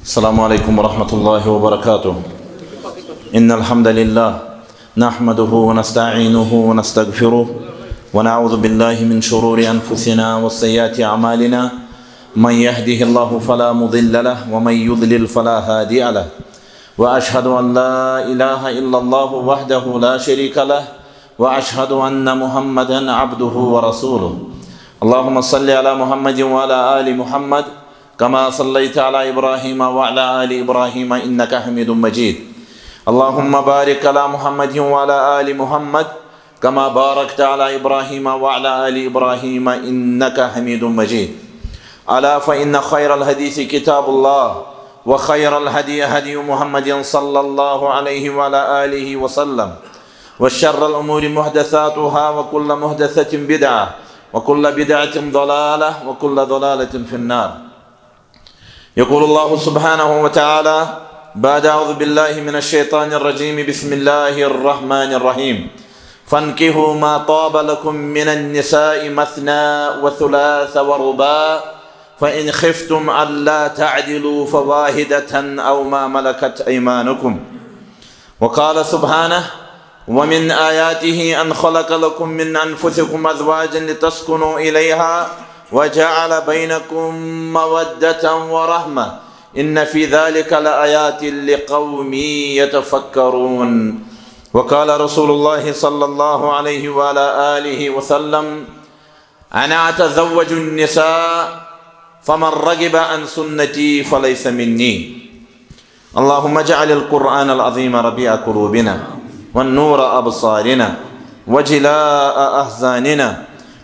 السلام عليكم ورحمة الله وبركاته. إن الحمد لله نحمده ونستعينه ونستغفره ونعوذ بالله من شرور أنفسنا وسيئات أعمالنا. من يهده الله فلا مضل له ومن يضلل فلا هادي له. وأشهد أن لا إله إلا الله وحده لا شريك له وأشهد أن محمدا عبده ورسوله. اللهم صل على محمد وعلى آل محمد كما صليت على إبراهيم وعلى آل إبراهيم إنك حميد مجيد. اللهم بارك على محمد وعلى آل محمد كما باركت على إبراهيم وعلى آل إبراهيم إنك حميد مجيد. ألا فإن خير الحديث كتاب الله وخير الهدي هدي محمد صلى الله عليه وعلى آله وسلم وشر الأمور محدثاتها وكل محدثة بدعة وكل بدعة ضلالة وكل ضلالة في النار. يقول الله سبحانه وتعالى بعد أعوذ بالله من الشيطان الرجيم بسم الله الرحمن الرحيم. فانكحوا ما طاب لكم من النساء مثنى وثلاث ورباع فإن خفتم ألا تعدلوا فواحدة أو ما ملكت أيمانكم. وقال سبحانه ومن آياته أن خلق لكم من أنفسكم أزواجا لتسكنوا إليها وجعل بينكم مودة ورحمة إن في ذلك لآيات لقوم يتفكرون. وقال رسول الله صلى الله عليه وعلى آله وسلم أنا أتزوج النساء فمن رغب عن سنتي فليس مني. اللهم اجعل القرآن العظيم ربيع قلوبنا والنور أبصارنا وجلاء أحزاننا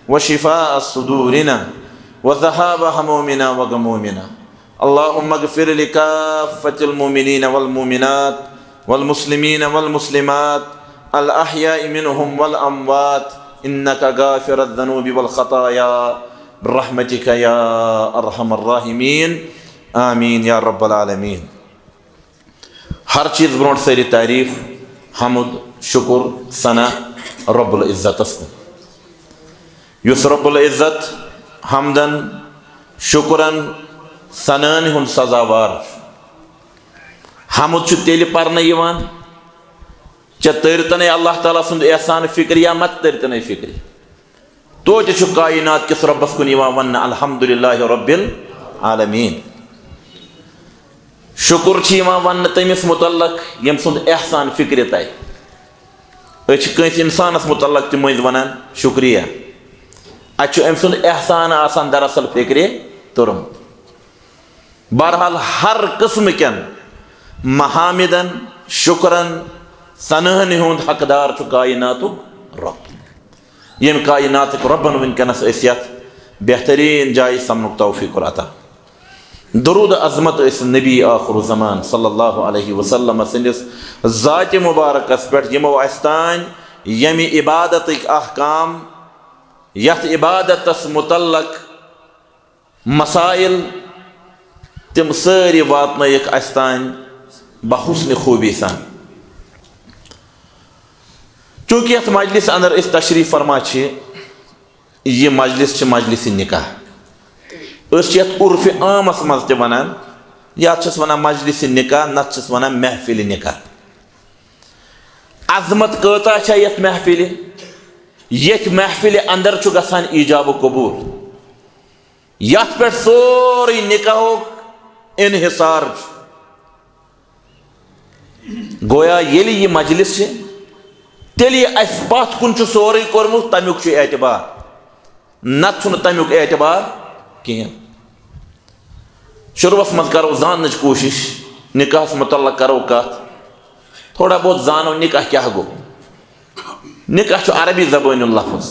وشفاء صدورنا وذهاب همومنا وغمومنا. اللهم اغفر لكافة المؤمنين والمؤمنات والمسلمين والمسلمات الأحياء منهم والأموات إنك غافر الذنوب والخطايا برحمتك يا أرحم الراحمين آمين يا رب العالمين. ہر چیز برونٹ ساری تعریف حمد شکر ثنا رب العزت یس رب العزت حمدن شکرن ثنان ہن سزاوار. حمد تیل پرنے یوان ترتنے اللہ تعالیٰ سند احسان فکر یا مت ترتنے فکر تو کائنات کس ربس کن ون الحمدللہ رب العالمین. شکر ون تمس متعلق یم سند احسان فکر تہ کنس انسانس متعلق تہ مز ونان شکریہ ام سند احسان آسان دراصل فکر ترم. بہرحال ہر قسم کن محامدن شکرن ثناہن ہند حقدار کائنات رب یم کائنات ربن ونکس یت بہترین جائے سمنک توفیق عطا. درود عظمت اس نبی آخر الزمان صلی اللہ علیہ وسلم سندس ذات مبارکس پہ یمو استان یم عبادت احکام یت عبادتس متعلق مسائل تم ساری واتنک استان بحسن خوبی سان. چونکہ یت مجلس اندر اس تشریف فرما یہ مجلس مجلس نکاح یت عرف عامس مز تہ ونان یت ونان مجلس نکاح نت ونان محفل نکاح. عظمت کۭژاہ چھےٚ یتھ محفل یتھ محفل اندر چھُ گژھان ایجاب و قبول یتھ پٮ۪ٹھ سورُے نکاحُک انحصار چھُ. گویا ییٚلہِ یہِ مجلس چھِ تیٚلہِ اَسہِ پتھ کُن چھُ سورُے کوٚرمُت تمیُک چھُ اعتبار نتہٕ چھُنہٕ تمیُک اعتبار کِہیٖنۍ. شروعس منٛز کرو زاننٕچ کوٗشش نکاحس متعلق کرو کتھ تھوڑا بہت زانو نکاح کیاہ گوٚو. نکاح چھُ عربی زبٲنۍ ہُنٛد لفظ.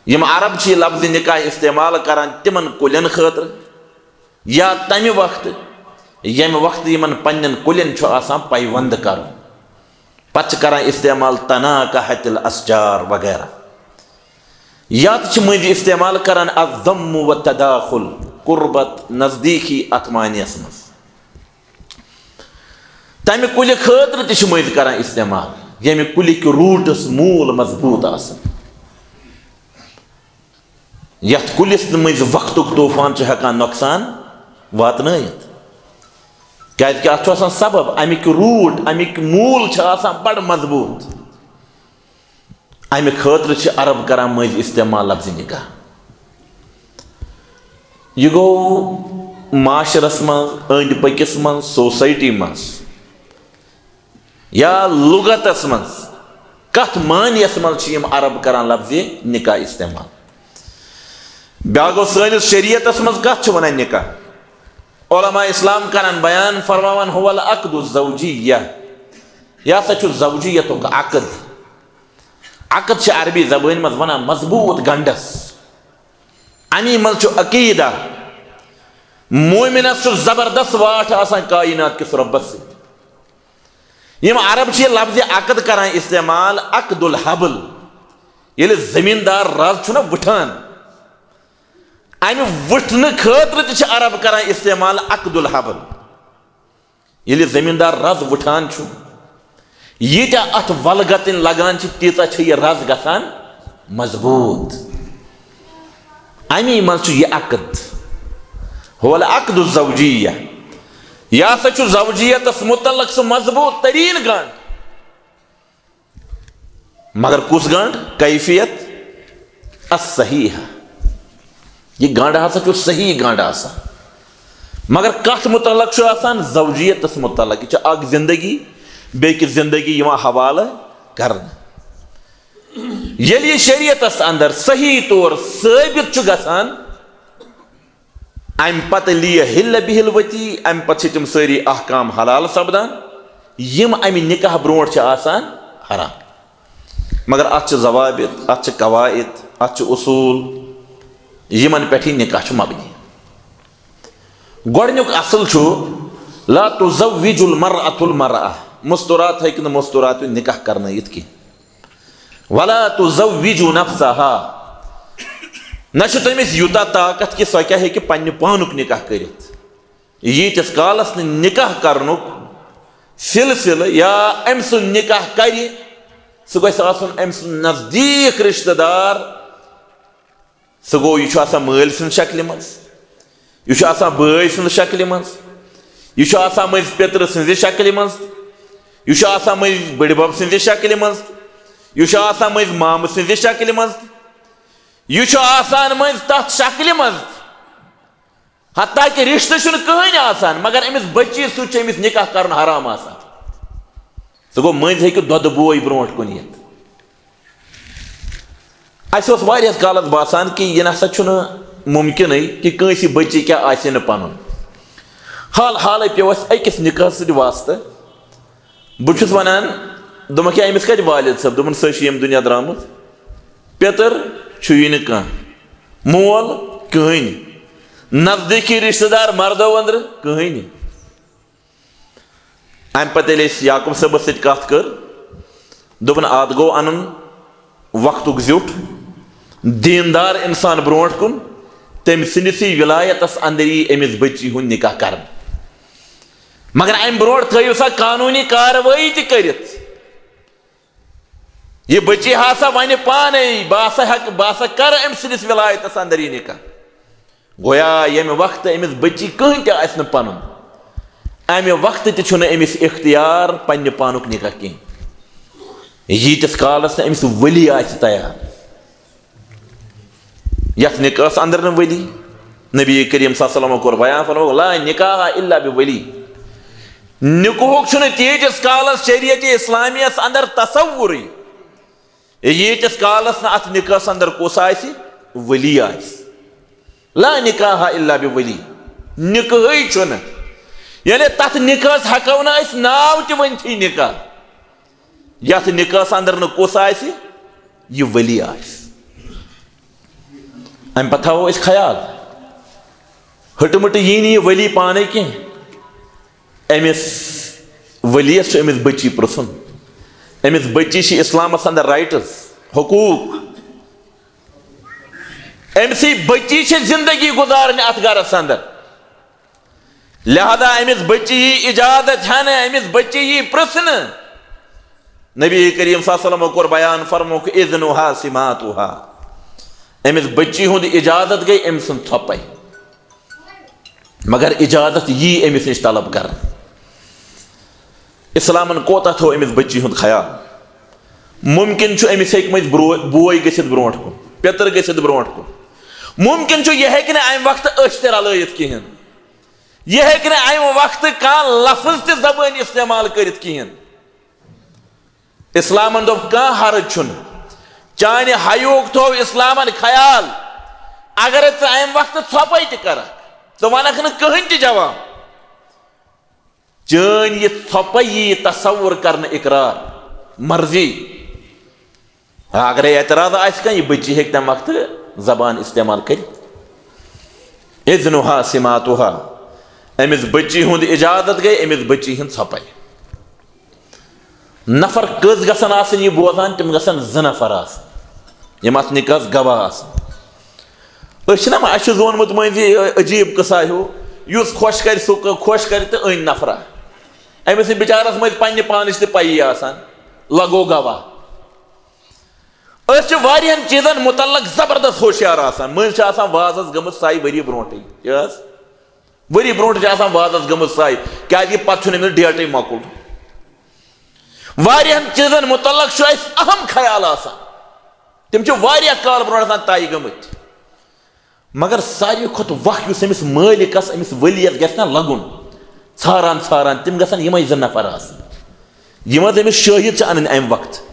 یم عرب چھِ یہِ لفظ نکاح استعمال کران تمن کُلٮ۪ن خٲطرٕ یا تمہِ وقتہٕ ییٚمہِ وقتہٕ یمن پننٮ۪ن کُلٮ۪ن چھُ آسان پیوند کرُن پتہٕ چھِ کران استعمال تناکحت الاشجار وغیرہ. یا تہِ چھِ مٔنٛزۍ استعمال کران الضم والتداخل قربت نزدیٖکی اتھ معنیس منٛز. تمہِ کُلہِ خٲطرٕ تہِ چھِ مٔنٛزۍ کران استعمال ییٚمہِ کُلِکۍ روٗٹس موٗل مضبوٗط آسان یتھ کُلِس نہٕ مٔنٛزۍ وقتُک طوٗفان چھُ ہٮ۪کان نۄقصان واتنٲیِتھ. کیازِ کہ اتھ چھُ آسان سبب امیُک روٗٹ امیُک موٗل چھُ آسان بڑٕ مضبوٗط امہِ خٲطرٕ چھِ عرب کران مٔنٛزۍ استعمال لفظِ نکاح یہ گوٚو معاشرس منٛز أنٛدۍ پٔکِس منٛز سوسایٹی منٛز یا لُغتس منٛز کتھ معنیَس منٛز چھِ یِم عرب کران لفظِ نکاح استعمال بیٛاکھ گوٚو سٲنِس شریعتس منٛز کتھ چھِ ونان نکاح علماء اسلام کران بیان فرماوان هو العقد الزوجیہ یہ ہسا چھُ زوجیتُک عقد عقد چھِ عربی زبٲنۍ منٛز ونان مضبوٗط گنڈس امی منٛز چھُ عقیدہ مومنس چھُ زبردست واٹھ آسان کائنات کِس رۄبس سۭتۍ یِم عرب چھِ یہِ لفظِ عقد کران استعمال عقد الحبل ییٚلہِ زمیٖندار رز چھُنہ وٕٹھان امہِ وٕٹھنہٕ خٲطرٕ تہِ چھِ عرب کران استعمال عقد الحبل ییٚلہِ زمیٖندار رز وٕٹھان چھُ ییٖتیاہ اتھ ولگتٕنۍ لگان چھِ تیٖژاہ چھِ یہِ رز گژھان مضبوٗط امی منٛز چھُ یہِ عقد هو العقد الزوجیہ یہ ہسا چھُ زوجیتس متعلق سُہ مضبوٗط تریٖن گنٛڈ مگر کُس گنٛڈ کیفیت الصحیح یہ گنٛڈ ہسا چھُ صحیح گنٛڈ آسان مگر کتھ متعلق چھُ آسان زوجیتس متعلق یہ چھِ اکھ زندگی بیٚکِس زندگی یِوان حوالہٕ کرنہٕ ییٚلہِ یہِ شریعتس اندر صحیح طور ثٲبت چھُ گژھان امہِ پتہٕ لیہِ حِلہِ بِہِلوتی امہِ پتہٕ چھِ تِم سٲری احکام حلال سپدان یِم امہِ نکاح برونٛٹھ چھِ آسان حرام مگر اتھ چھِ ضوابط اتھ چھِ قواعد اتھ چھِ اصوٗل یِمن پٮ۪ٹھ یہِ نکاح چھُ مبنی گۄڈنیُک اصل چھُ لا تزوج المرأة المرأة مستورات ہیٚکہِ نہٕ مستورات نکاح کرنٲیِتھ کینٛہہ ولا تزوج نفسها نہ چھُ تٔمِس یوٗتاہ طاقت کہِ سۄ کیٛاہ ہیٚکہِ پننہِ پانُک نکاح کٔرِتھ ییٖتِس کالس نہٕ نکاح کرنُک سلسلہٕ یا أمۍ سُنٛد نکاح کرِ سُہ گژھِ آسُن أمۍ سُنٛد نزدیٖک رشتہٕ دار سُہ گوٚو یہِ چھُ آسان مٲلۍ سٕنٛدِ شکلہِ منٛز یہِ چھُ آسان بٲے سٕنٛدِ شکلہِ منٛز یہِ چھُ آسان مٔنٛزۍ پیترٕ سٕنٛزِ شکلہِ منٛز یہِ چھُ آسان مٔنٛزۍ بٕڈِبب سٕنٛزِ شکلہِ منٛز یہِ چھُ آسان مٔنٛزۍ مامہٕ سٕنٛزِ شکلہِ منٛز یہِ چھُ آسان مٔنٛزۍ تتھ شکلہِ منٛز حتیٰ کہِ رشتہٕ چھُنہٕ کٕہٕنۍ آسان مگر أمِس بچی سۭتۍ چھُ أمِس نکاح کرُن حرام آسان سُہ گوٚو مٔنٛزۍ ہیٚکہِ دۄدٕ بوے برونٛٹھ کُن یِتھ اسہِ اوس واریاہس کالس باسان کہِ یہِ نسا چھُنہٕ مُمکِنٕے کہِ کٲنٛسہِ بچی کیٛاہ آسہِ نہٕ پنُن حال حالے پیوٚو اسہِ أکِس نکاحس سۭتۍ واسطہٕ بہٕ چھُس ونان دوٚپمکھ ہے أمِس کتہِ والد صٲب دوٚپُن سۄ چھِ ییٚمہِ دُنیا درٛامٕژ پیٚتٕر چھُیی نہٕ کانٛہہ مول کٕہٕنۍ نہٕ نزدیٖکی رشتہٕ دار مردو أنٛدرٕ کٕہٕنۍ نہٕ امہِ پتہٕ ییٚلہِ أسۍ یعقوٗب صٲبس سۭتۍ کتھ کٔر دوٚپُن اتھ گوٚو انُن وقتُک زیُٹھ دیٖندار انسان برونٛٹھ کُن تٔمۍ سٕنٛدسٕے ولایتس اندر یی أمِس بچی ہُنٛد نکاح کرنہٕ مگر امہِ برونٛٹھ تھٲیِو سا قانوٗنی کاروٲیی تہِ کٔرِتھ یہِ بچی ہسا ونہِ پانے بہٕ ہسا کرٕ أمۍ سٕنٛدِس ولایتس اندر یہِ نکاح گویا ییٚمہِ وقتہٕ أمِس بچی کٕہٕنۍ تہِ آسہِ نہٕ پنُن امہِ وقتہٕ تہِ چھُنہٕ أمِس اختیار پننہِ پانُک نکاح کینٛہہ ییٖتِس کالس نہٕ أمِس ؤلی آسہِ تیار یتھ نکاحس اندر نہٕ ؤلی نبی کریم صلی اللہ علیہ وسلم کوٚر بیان فرموو لا نکاح الا بولی نکاحُک چھُنہٕ تیٖتِس کالس شریعتِ اسلامیس اندر تصورٕے ییٖتِس کالس نہٕ اتھ نکاحس اندر کُس آسہِ ؤلی آسہِ لا نکاح الا بولی نکاحٕے چھُنہٕ یعنی تتھ نکاحس ہٮ۪کو نہٕ أسۍ ناو تہِ ؤنتھٕے نکاح یتھ نکاحس اندر نہٕ کُس آسہِ یہِ ؤلی آسہِ امہِ پتہٕ تھاوو أسۍ خیال ہٹہٕ مٹہٕ یی نہٕ یہِ ؤلی پانے کینٛہہ أمِس ؤلِیس چھُ أمِس بچی پرژھُن أمِس بچی چھِ اسلامس اندر رایٹٕز حقوٗق أمسٕے بچی چھِ زندگی گُزارٕنۍ اتھ گرس اندر لہذا أمِس بچی یی اجازت ہٮ۪نہٕ أمِس بچی یی پرژھنہٕ نبی کریم صلی اللہ علیہ وسلمو کوٚر بیان فرمووُکھ اذنُہا سماتُہا أمِس بچی ہُنٛد اجازت گٔے أمۍ سٕنٛز ژھۄپے مگر اجازت یی أمِس نِش طلب کرنہٕ اسلامن کوتا تھو امس بچی ہند خیال ممکن چھ امس ہیکمت بوے گژھت برونٹ کن پیتر گژھت برونٹ کن ممکن چھ یہ ہیکہ نہ امہ وقت أچھ تہ رلائت کہین یہ ہیکہ نہ امہ وقت کان لفظ تہ زبان استعمال کرت کہین اسلامن دوپ کان حرج چھن چانہ حیوک تھو اسلامن خیال اگر ژٕ امہ وقت ژھۄپے تہ کرکھ ژٕ ونکھ نہٕ کٕہٕنۍ تہ جواب چٲنۍ یہ ژھۄپے یی تصور کرنہ اقرار مرضی اگر اعتراض آسہِ کانٛہہ یہ بچی ہیکہِ تمہ وقت زبان استعمال کرتھ اذنها سماتها امس بچی ہند اجازت گئی امس بچی ہند ژھۄپے نفر کٔژ گژھن آسٕنۍ یہ بوزان تم گژھن 2 نفر آسٕنۍ یم اتھ نکاحس گواہ آسن أسۍ چھِنہ اسہِ چھُ زونمُت مٔنٛزی عجیٖب قصہ ہیوٗ یُس خۄش کرِ سُہ خۄش کرِ تہٕ أنۍ نفرا أمِس نہٕ بِچارس مٔنٛزۍ پننہِ پانٕچ تہِ پَیی آسان لگو گواہ أسۍ چھِ واریاہن چیٖزن متعلق زبردست ہوشیار آسان مٔنٛزۍ چھِ آسان وازس گٔمٕژ سَے ؤری برونٛٹھٕے کیٛاہ حظ ؤری برونٛٹھ چھِ آسان وازس گٔمٕژ سَے کیٛازِ پتہٕ چھُنہٕ أمِس ڈیٹٕے مۄکُل واریاہن چیٖزن متعلق چھُ اَسہِ اہم خیال آسان تِم چھِ واریاہ کال برونٛٹھ آسان طے گٔمٕتۍ مگر ساروی کھۄتہٕ وق یُس أمِس مٲلِکس أمِس ؤلِیس گژھِ نہ لگُن ژھاران ژھاران تِم گژھن یِمے 2 نفر آسٕنۍ یِم حظ أمِس شٲہِد چھِ اَنٕنۍ امہِ وقتہٕ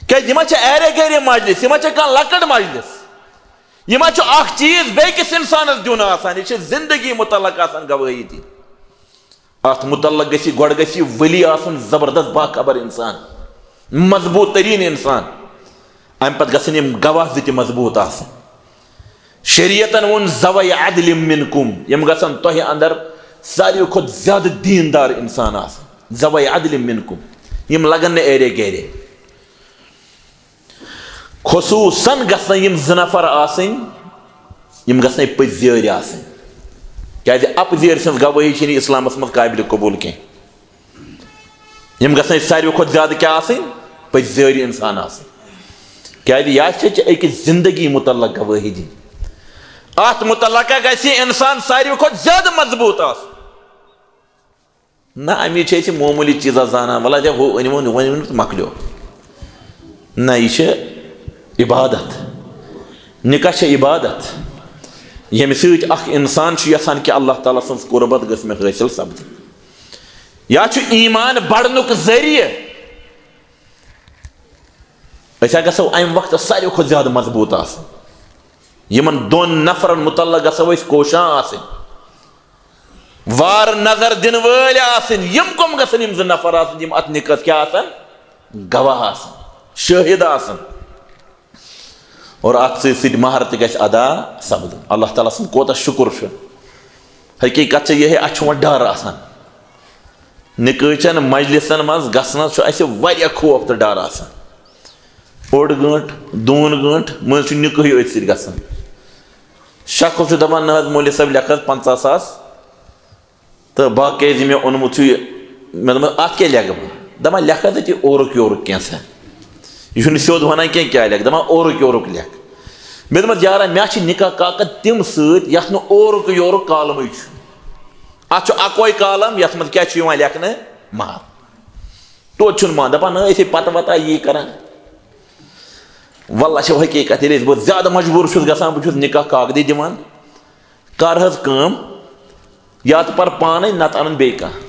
کیٛازِ یہِ ما چھِ ایرے گیرے مجلس یہِ ما چھِ کانٛہہ لۄکٕٹ مجلس یہِ ما چھُ اکھ چیٖز بیٚکِس اِنسانس دیُن آسان یہِ چھِ زندگی متعلق آسان گوٲہی دِنۍ اتھ متعلق گژھِ گۄڈٕ گژھِ یہِ ؤلی آسُن زبردست باخبر انسان مضبوٗط تریٖن انسان امہِ پتہٕ گژھن یِم گواہ 2 تہِ مضبوٗط آسٕنۍ شریعتن ووٚن ذوے عدل منکم یم گژھن تۄہہِ اندر ساروی کھۄتہٕ زیادٕ دیندار انسان آسن ذوے عدل منکم یم لگن نہٕ ایرے گیرے خصوصاً گژھن یم 2 نفر آسٕنۍ یم گژھن پٔزۍ آسٕنۍ کیٛازِ اپزیٲرۍ سٕنٛز گوٲہی چھنہٕ اسلامس منٛز قابلِ قبوٗل کینٛہہ یم گژھن ساروی کھۄتہٕ زیادٕ کیٛاہ آسٕنۍ پٔزۍ انسان آسٕنۍ کیٛازِ یا چھِ أکِس زندگی متعلق گوٲہی دِنۍ اتھ متعلق گژھِ انسان ساروی کھۄتہٕ زیادٕ مضبوٗط آسُن نہ امہِ چھِ أسۍ معموٗلی چیٖزا زانان وَلہ دِ ہُہ أنۍوُن یہِ ؤنِو تہٕ مۄکلیو نہ یہِ چھِ عبادت نکاح چھِ عبادت ییٚمہِ سۭتۍ اکھ انسان چھُ یژھان کہِ اللہ تعالیٰ سٕنٛز قُربت گٔژھ مےٚ حٲصِل سپدٕنۍ یا چھُ ایٖمان بڑنُک ذٔریعہٕ أسۍ ہا گژھو امہِ وقتہٕ ساروی کھۄتہٕ زیادٕ مضبوٗط آسٕنۍ یِمن 2 نفرن متعلق گژھو أسۍ کوشاں آسٕنۍ وارٕ نظر دِنہٕ وٲلۍ آسٕنۍ یم کٕم گژھن یم 2 نفر آسٕنۍ یم اتھ نکاحس کیٛاہ آسن گواہ آسن شٲہِد آسن اور اتھ سۭتۍ سۭتۍ مہر تہِ گژھِ ادا سپدُن اللہ تعالیٰ سُنٛد کوتاہ شُکر چھُ حقیٖقت چھِ یِہے اَسہِ چھُ وۄنۍ ڈر آسان نکاحچن مجلسن منٛز گژھنس چھُ اَسہِ واریاہ خوف تہٕ ڈر آسان 1 گٲنٛٹہٕ 2 گٲنٛٹہٕ مٔنٛزۍ چھُ نکاحٕے أتھۍ سۭتۍ گژھان شخص چھُ دپان نہ حظ مولوی صٲب لیکھ حظ 50 ساس تہٕ باقٕے یہِ مےٚ اوٚنمُت چھُ یہِ مےٚ دوٚپ اتھ کیٛاہ لیکھٕ بہٕ دپان لیکھ حظ أتی اورُک یورُک کینٛژھا یہِ چھُنہٕ سیوٚد ونان کینٛہہ کیٛاہ لیکھٕ دپان اورُک یورُک لیکھ مےٚ دوٚپمس یارا مےٚ چھِ نکاح کاکد تِم سۭتۍ یتھ نہٕ اورُک یورُک کالمٕے چھُ اتھ چھُ اکوے کالم یتھ منٛز کیٛاہ چھُ یِوان لیکھنہٕ مہر توتہِ چھُنہٕ مان دپان نہ أسے پتہٕ وتہ یی کران واللہ چھِ حقیٖقت ییٚلہِ بہٕ زیادٕ مجبوٗر چھُس گژھان بہٕ چھُس نکاح کاکدٕے دِوان کر حظ کٲم یا تہٕ پر پانے نتہٕ انُن بیٚیہِ کانٛہہ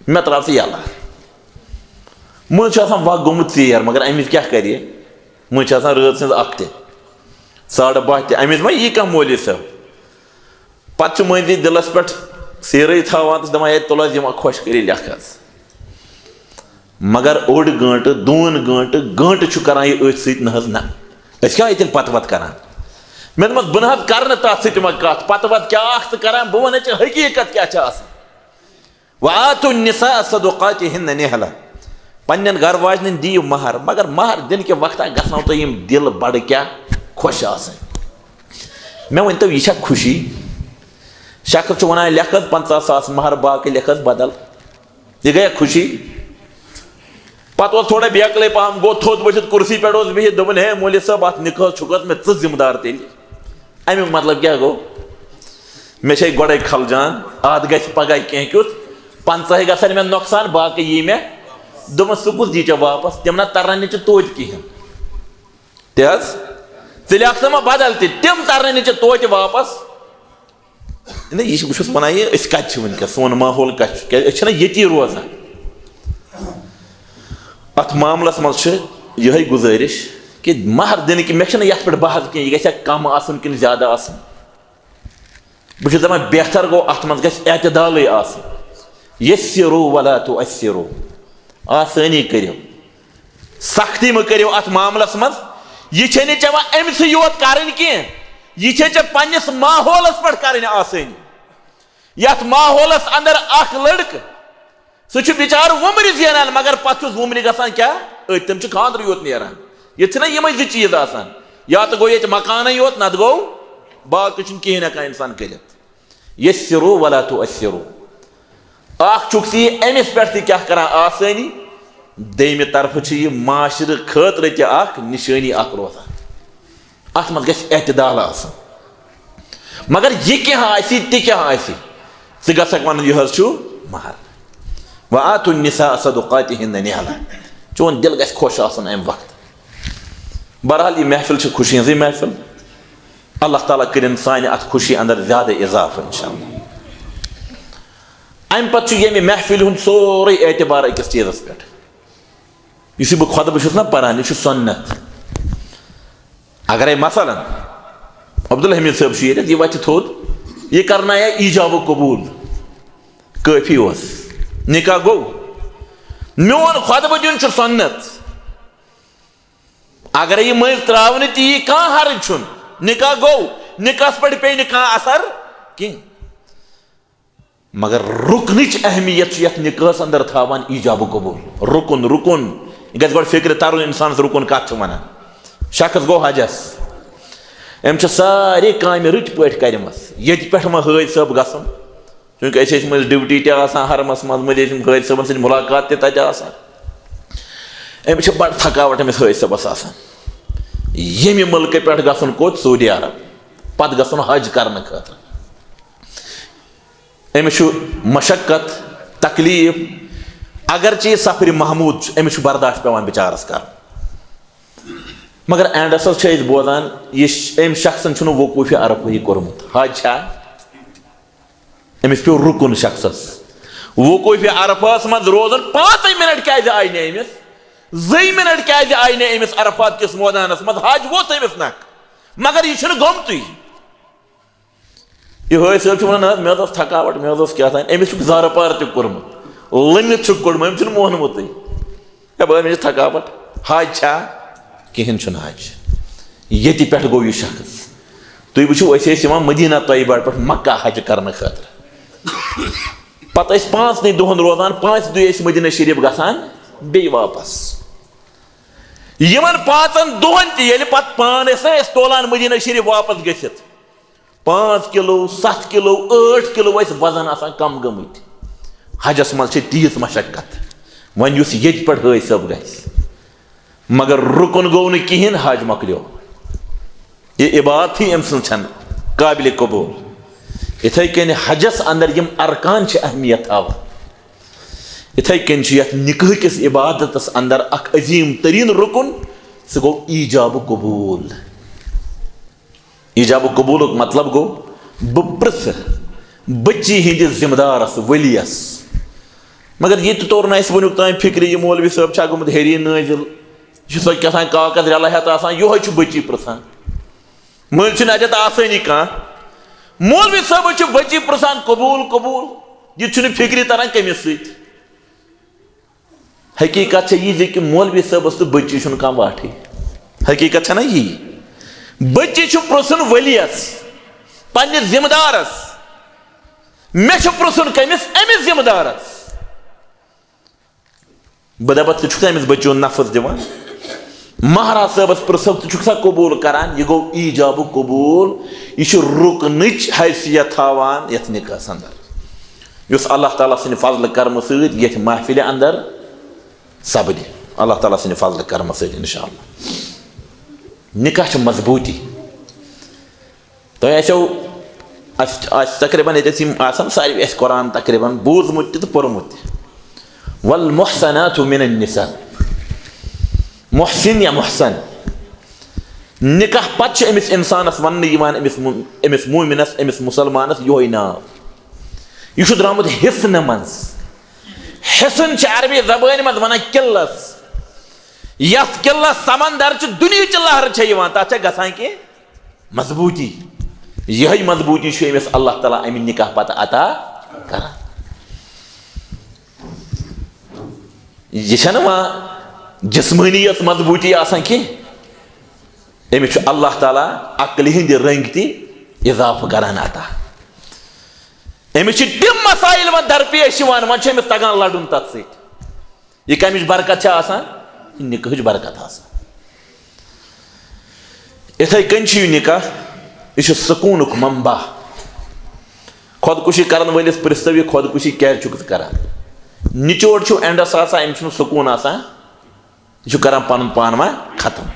مےٚ ترٛاو ژٕ یلہٕ مٔنٛزۍ چھُ آسان وق گوٚمُت ژیر مگر أمِس کیٛاہ کرِ مٔنٛزۍ چھِ آسان رٲژ سٕنٛز 1 تہِ 12:30 تہِ أمِس ما یی کانٛہہ مولوی صٲب پتہٕ چھُ مٔنٛزی دِلس پٮ۪ٹھ سیرٕے تھاوان تہٕ دپان ہے تُل حظ یِمن خۄش کٔرِتھ لیکھ حظ مگر 1 گٲنٛٹہٕ 2 گٲنٛٹہٕ چھُ کران یہِ أتھۍ سۭتۍ نہ حظ نہ أسۍ کیٛاہ تیٚلہِ پتہٕ وتہٕ کران مےٚ دوٚپمس بہٕ نہ حظ کرٕ نہٕ تتھ سۭتۍ وۄنۍ کتھ پتہٕ وتہٕ کیٛاہ اکھ تہٕ کران بہٕ ونہٕ ژےٚ حقیٖقت کیٛاہ چھِ آسان وآتُوا النِّساءَ صَدُقَاتِهِنَّ نِحْلَةً پننٮ۪ن گرٕ واجنٮ۪ن دِیِو مہر مگر مہر دِنہٕ کہِ وقتہ گژھنو تۄہہِ یِم دِل بڑٕ کیٛاہ خۄش آسٕنۍ مےٚ ؤنۍتو یہِ چھا خوشی شخص چھُ ونان لیکھ حظ 50 ساس مہر باقٕے لیکھ حظ بدل یہِ گٔیا خوشی پتہٕ اوس تھوڑا بیکلے پہم گوٚو تھوٚد ؤتھِتھ کُرسی پٮ۪ٹھ اوس بِہِتھ دوٚپُن ہے مولوی صٲب اتھ نکاحس چھُکھ حظ مےٚ ژٕ ذِمہٕ دار تیٚلہِ امیُک مطلب کیٛاہ گوٚو مےٚ چھے گۄڈے خلجان اتھ گژھِ پگاہ کینٛہہ کیُتھ 15 گژھن مےٚ نۄقصان باقٕے یی مےٚ دوٚپمَس ژٕ کُس دی ژےٚ واپس تِم نا ترن نہٕ ژےٚ توتہِ کِہیٖنۍ تہِ حظ ژٕ لیکھنٲوما بدل تہِ تِم ترن نہٕ ژےٚ توتہِ واپس یہِ چھُ بہٕ چھُس وَنان یہِ أسۍ کَتہِ چھِ وٕنکٮ۪س سون ماحول کَتہِ چھُ کیٛازِ أسۍ چھِنہ ییٚتی روزان اَتھ معاملَس منٛز چھِ یِہوٚے گُزٲرِش کہ مہر دِنہٕ کہِ مےٚ چھِنہٕ یَتھ پٮ۪ٹھ بحث کینٛہہ یہِ گژھِ ہا کَم آسُن کِنہٕ زیادٕ آسُن بہٕ چھُس دَپان بہتر گوٚو اَتھ منٛز گژھِ اعتدالٕے آسُن یَسِّرُوا وَلَا تُعَسِّرُوا آسٲنی کٔرِو سختی مہٕ کٔرِو اَتھ معاملَس منٛز یہِ چھے نہٕ ژےٚ وۄنۍ أمۍسٕے یوت کَرٕنۍ کینٛہہ یہِ چھے ژےٚ پنٛنِس ماحولَس پٮ۪ٹھ کَرٕنۍ آسٲنی یَتھ ماحولَس اَنٛدر اَکھ لٔڑکہٕ سُہ چھُ بِچارٕ وُمرِ زینان مگر پَتہٕ چھُس وُمرِ گژھان کیٛاہ أتھۍ تِم چھِ خانٛدرٕے یوت نیران ییٚتہِ چھِنہ یِمَے زٕ چیٖز آسان یا تہٕ گوٚو ییٚتہِ مکانٕے یوت نَتہٕ گوٚو باقٕے چھُنہٕ کِہیٖنۍ ہٮ۪کان اِنسان کٔرِتھ یَسِّرُوا وَلَا تُعَسِّرُوا اَکھ چھُکھ ژٕ یہِ أمِس پٮ۪ٹھ تہِ کیٛاہ کَران آسٲنی دوٚیمہِ طرفہٕ چھِ یہِ معاشرٕ خٲطرٕ تہِ اَکھ نِشٲنی اَکھ روزان اَتھ منٛز گژھِ اعتدال آسُن مگر یہِ کیٛاہ آسہِ تہِ کیٛاہ آسہِ ژٕ گژھکھ وَنُن یہِ حظ چھُ مہر وَآتُوا النِّساءَ صَدُقَاتِهِنَّ نِحْلَةً چون دِل گژھِ خۄش آسُن اَمہِ وقتہٕ بہرحال یہِ محفِل چھِ خوشی ہٕنٛزٕے محفِل اللہ تعالیٰ کٔرِنۍ سانہِ اَتھ خوشی اَنٛدر زیادٕ اِضافہٕ اِنشاء اللہ اَمہِ پتہٕ چھُ ییٚمہِ محفِلہِ ہُنٛد سورُے اعتبار أکِس چیٖزَس پٮ۪ٹھ یُس یہِ بہٕ خۄطبہٕ چھُس نا پران یہِ چھُ سُنت اگرے مثلاً عبدالحمیٖد صٲب چھُ ییٚتٮ۪تھ یہِ وَتھِ تھوٚد یہِ کرنایا ایٖجاب و قبوٗل کٲفی اوس نِکاح گوٚو میون خۄطبہٕ دیُن چھُ سُنت اگرے یہِ مٔنٛزۍ ترٛاونہٕ تہِ یی کانٛہہ حرج چھُنہٕ نِکاح گوٚو نِکاحس پٮ۪ٹھ پیٚیہِ نہٕ کانٛہہ اثر کینٛہہ مگر رُکنٕچ اہمیت چھُ یتھ نِکاحس اندر تھاوان ایٖجاب و قبوٗل رُکُن رُکُن یہِ گژھِ گۄڈٕ فِکرِ ترُن اِنسانس رُکُن کتھ چھُ ونان شخص گوٚو حجس أمۍ چھِ سارے کامہِ رٕتۍ پٲٹھۍ کرِمژٕ ییٚتہِ پٮ۪ٹھ وۄنۍ حٲج صٲب گژھُن چوٗنٛکہِ أسۍ ٲسۍ مٔنٛزۍ ڈیوٹی تہِ آسان حرمس منٛز مٔنٛزۍ ٲسۍ حٲج صٲبن سۭتۍ مُلاقات تہِ تتہِ آسان أمِس چھِ بڑٕ تھکاوٹ أمِس حٲج صٲبس آسان ییٚمہِ مُلکہٕ پٮ۪ٹھ گژھُن کوٚت سعوٗدی عرب پتہٕ گژھُن حج کرنہٕ خٲطرٕ أمِس چھُ مشقت تکلیٖف اگرچہِ یہِ سفرِ محموٗد چھُ أمِس چھُ برداشت پیٚوان بِچارس کرُن مگر اینڈس چھِ أسۍ بوزان یہِ أمۍ شخصن چھُنہٕ وقوٗفہِ عرفٕے کوٚرمُت حج چھا أمِس پیوٚو رُکُن شخصس وقوٗفہِ عرفس منٛز روزُن 5 مِنٹ کیٛازِ آیہِ نہٕ أمِس 2 مِنٹ کیٛازِ آیہِ نہٕ أمِس عرفات کِس مٲدانس منٛز حج ووت أمِس نکھ مگر یہِ چھُنہٕ گوٚمتُے یہِ حٲج صٲب چھُ ونان نہ حظ مےٚ حظ ٲس تھکاوٹ مےٚ حظ اوس کیٛاہ تام أمِس چھُکھ زارٕ پار تہِ کوٚرمُت لٔمِتھ چھُکھ کوٚڑمُت أمِس چھُنہٕ مونمُتٕے ہے بہٕ مےٚ چھِ تھکاوٹ حج چھا کِہینۍ چھُنہٕ حج ییٚتہِ پٮ۪ٹھ گوٚو یہِ شخص تُہۍ وٕچھِو أسۍ ٲسۍ یِوان مدیٖنہ طیبہ پٮ۪ٹھ مکہ حج کرنہٕ خٲطرٕ پتہٕ ٲسۍ 5 دۄہن روزان 5 دۄہ ٲسۍ مدیٖنہ شریٖف گژھان بیٚیہِ واپس یِمن 5 دۄہن تہِ ییٚلہِ پتہٕ پان ٲسۍ أسۍ تولان مدیٖنہ شریٖف واپس گٔژھِتھ 5 کِلوٗ 7 کِلوٗ 8 کِلوٗ ٲسۍ وزن آسان کم گٔمٕتۍ حجس منٛز چھِ تیٖژ مشقت وۄنۍ یُس ییٚتہِ پٮ۪ٹھ حٲج صٲب گژھِ مگر رُکُن گوٚو نہٕ کِہینۍ حج مۄکلیو یہِ عبادتھٕے أمۍ سٕنٛز چھنہٕ قابلِ قبوٗل یِتھٕے کٔنۍ حجس اندر یِم ارکان چھِ اہمیت تھاوان یِتھٕے کٔنۍ چھُ یتھ نِکاح کِس عبادتس اندر اکھ عظیٖم تریٖن رُکُن سُہ گوٚو ایٖجاب و قبوٗل ایٖجاب و قبوٗلُک مطلب گوٚو بہٕ پرژھٕ بٔچی ہٕنٛدِس ذِمہٕ دارس ؤلِیس مگر یہِ تہِ توٚر نہٕ اَسہِ وٕنیُک تام فِکرِ یہِ مولوی صٲب چھا گوٚمُت ہیٚری نٲزِل یہِ چھُ سۄ کیٛاہ تام کاکد رَلہٕ ہٮ۪تھ آسان یِہوے چھُ بٔچی پرژھان مٔنٛزۍ چھُنہٕ اَتٮ۪تھ آسٲنی کانٛہہ مولوی صٲبٕے چھُ بٔچی پرژھان قبوٗل قبوٗل یہِ تہِ چھُنہٕ فِکرِ تران کٔمِس سۭتۍ حقیٖقت چھےٚ یہِ زِ کہِ مولوی صٲبس تہٕ بٔچی چھُنہٕ کانٛہہ واٹھٕے حقیٖقت چھےٚ نہ یی بٔچی چھُ پرژھُن ؤلِیس پننِس ذِمہٕ دارس مےٚ چھُ پرژھُن کٔمِس أمِس ذِمہٕ دارس بہٕ دپتھ ژٕ چھُکھ سا أمِس بٔچی ہُنٛد نفظ دِوان مہراز صٲبس پرژھو ژٕ چھُکھ سا قبوٗل کران یہِ گوٚو ایٖجاب و قبوٗل یہِ چھُ رُکنٕچ حیثیت تھاوان یتھ نِکاحس اندر یُس اللہ تعالیٰ سٕنٛدِ فضلہٕ کرمہٕ سۭتۍ یتھ محفِلہِ اندر سپدِ اللہ تعالیٰ سٕنٛدِ فضلہٕ کرمہٕ سۭتۍ انشاء اللہ نِکاح چھِ مضبوٗطی تۄہہِ آسیو تقریباً ساروی اس قرآن تقریباً بوزمت تو پورمت والمحسنات من النساء محسن یا محسن نکاح پتہ امس انسانس ون امس مومنس امس مسلمانس یہ ناو یہ درامت حسن مز حسن عربی زبان مز ونان قلس یت قلس سمندر دنیا لہر تک گھان کی مضبوطی یہ مضبوطی امس اللہ تعالیٰ امہ نکاح پتہ عطا کران یہ جسمانیت مضبوطی آسان کی امس اللہ تعالیٰ عقل ہند رنگ تہ اضافہ کران عطا امس تم مسائل و درپیش امس تگان لڑن تت ست یہ کمچ برکت آسان نکاح برکت آسان اتھے کن یہ نکاح یہ سکون منبع خودکشی کرن ولس پرستو یہ خودکشی کیا کران نچوڑ اینڈس آسان امس سکون آسان یہ کران پن پان ما ختم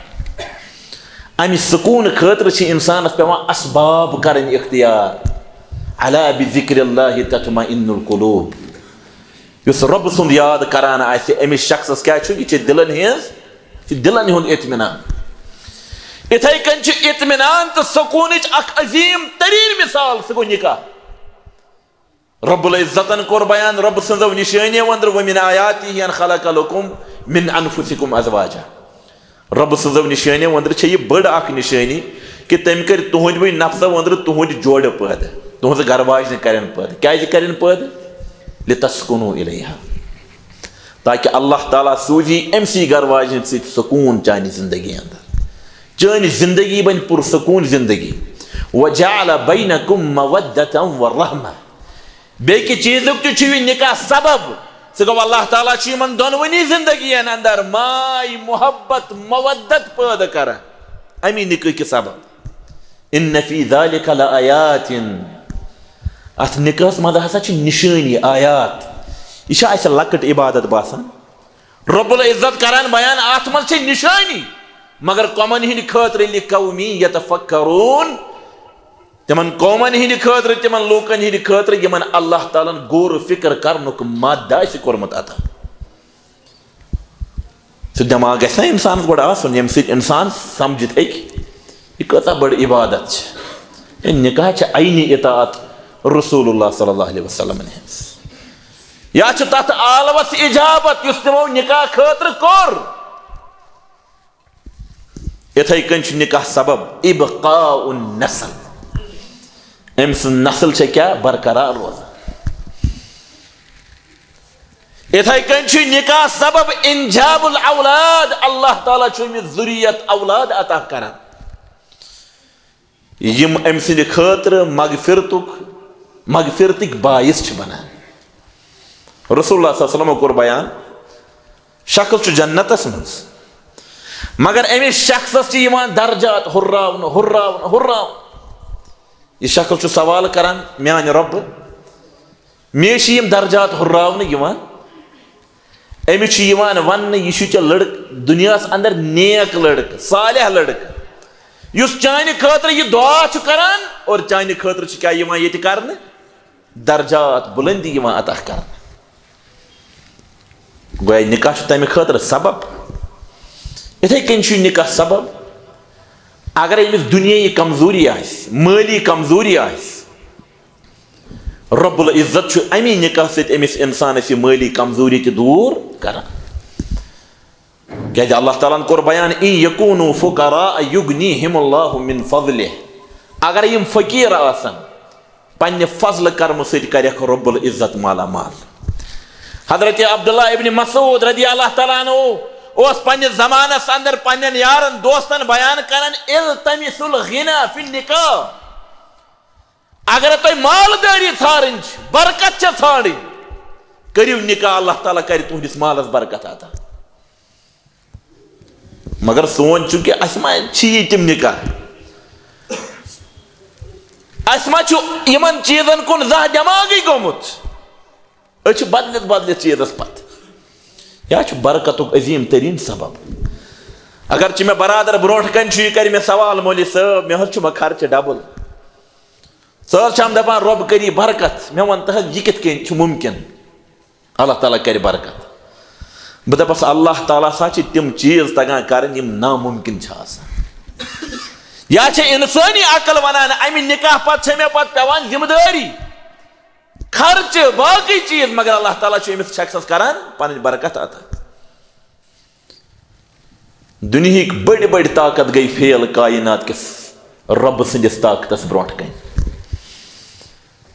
امہ سکون خاطر انسانس پیوان اسباب کرن اختیار الا بذکر اللہ تطمئن القلوب اس رب سند یاد کران آسہ امس شخصس کیا یہ دلن ہند اطمینان اتھے کن اطمینان تو سکون اخ عظیم ترین مثال سہ گو نکاح رب العزتن کور بیان رب سنزو نشانیو اندر ومن آیاتی ان خلق لکم من انفسکم ازواجا رب سنزو نشانیو اندر یہ بڑ اخ نشانی کہ تم کر تہند وی نفسو اندر تہند جوڑ پید تہذ گھر واجن کرن پید کیا کرن پید لتسکنو الیہا تاکہ اللہ تعالیٰ سوزی امسی گھر واجن ست سکون چانی زندگی اندر چانی زندگی بن پرسکون زندگی وجعل بینکم مودتا ورحمہ بیکی چیزک تو نکاح سبب سہ گو اللہ تعالیٰ من دونونی زندگی اندر مائی محبت مودت پیدا کران امی نکاح کے سبب ان فی ذالک لآیات ات نکاح مز ہسا نشانی آیات یہ اس لکٹ عبادت باسان رب العزت کران بیان ات مز نشانی مگر قومن ہند خاطر لقومی یتفکرون تمن قومن ہند خاطر تمن لوکن ہند خاطر یمن اللہ تعالیٰ غور فکر کرنک مادہ کورمت عطا سہ دماغ گژھِ انسان گۄڈٕ آسُن ییٚمہِ سۭتۍ انسان سمجھِتھ ہیٚکہِ یہ کۭژاہ بٔڑ عبادت چھِ نکاح چھِ عینی اطاعت رسول اللہ صلی اللہ علیہ وسلم ہٕنٛز یا چھِ تتھ عالمس اجابت یُس تمو نکاح خاطر کوٚر اتھے کن نکاح سبب ابقاء النسل ام سن نسل کیا برقرار روزان اتھے کن نکاح سبب انجاب الاولاد اللہ تعالیٰ امس ذریت اولاد عطا کران یم ام سند خاطر مغفرتک باعث بنان رسول اللہ صلی اللہ علیہ وسلم کور بیان شخص جنتس مز مگر امس شخصس درجات ہراون یہ شخص سوال کران میان رب میش درجات ہراون امس ون یہ لڑک دنیا اندر نیک لڑک صالح لڑک اس چانہ خاطر یہ دعا کران اور چانہ خاطر کیا یہ کرنے درجات بلندی عطا کرنے گویا نکاح تمہ خاطر سبب اتھے کن نکاح سبب اگر امس دنیائی کمزوری مالی کمزوری رب العزت امی نکاح ست امس انسانس یہ مالی کمزوری تہ دور کران کہ اللہ تعالیٰ کور بیان ان یکونوا فقراء یغنیہم اللہ من فضلہ اگر یم فقیر آسن پنہ فضل کرم ست کرک رب العزت مالا مال حضرت عبداللہ ابن مسعود رضی اللہ تعالیٰ عنہ اس پنہ زمانس اندر پنن یارن دوستن بیان کرن التمس الغنى فی النکاح اگر تہ مالداری ژھارن برکت ژھارن کریو نکاح اللہ تعالیٰ کر تہندس مالس برکت عطا مگر سون چونکہ اس ما چھ تم نکاح اس ما یمن چیزن کن زہ دماغی گومت اچھ بدلت چیزس پت یا برکتک عظیم ترین سبب اگر میں برادر بروٹ کن یہ کر میں سوال مولی صاحب میں خرچ ڈبل سر شام دپان رب کری برکت میں ون تہ یہ کت کن ممکن اللہ تعالیٰ کر برکت بہ دپس اللہ تعالیٰ سا تم چیز تگان کرن یم ناممکن یا انسانی عقل ونان امہ نکاح پتہ مے پتہ پیوان ذمہ داری خرچ باقی چیز مگر اللہ تعالیٰ امس شخصس کران پن برکت عطا دنہک بڑی بڑی طاقت گئی فیل کائنات کس رب سندس طاقتس برونٹ کن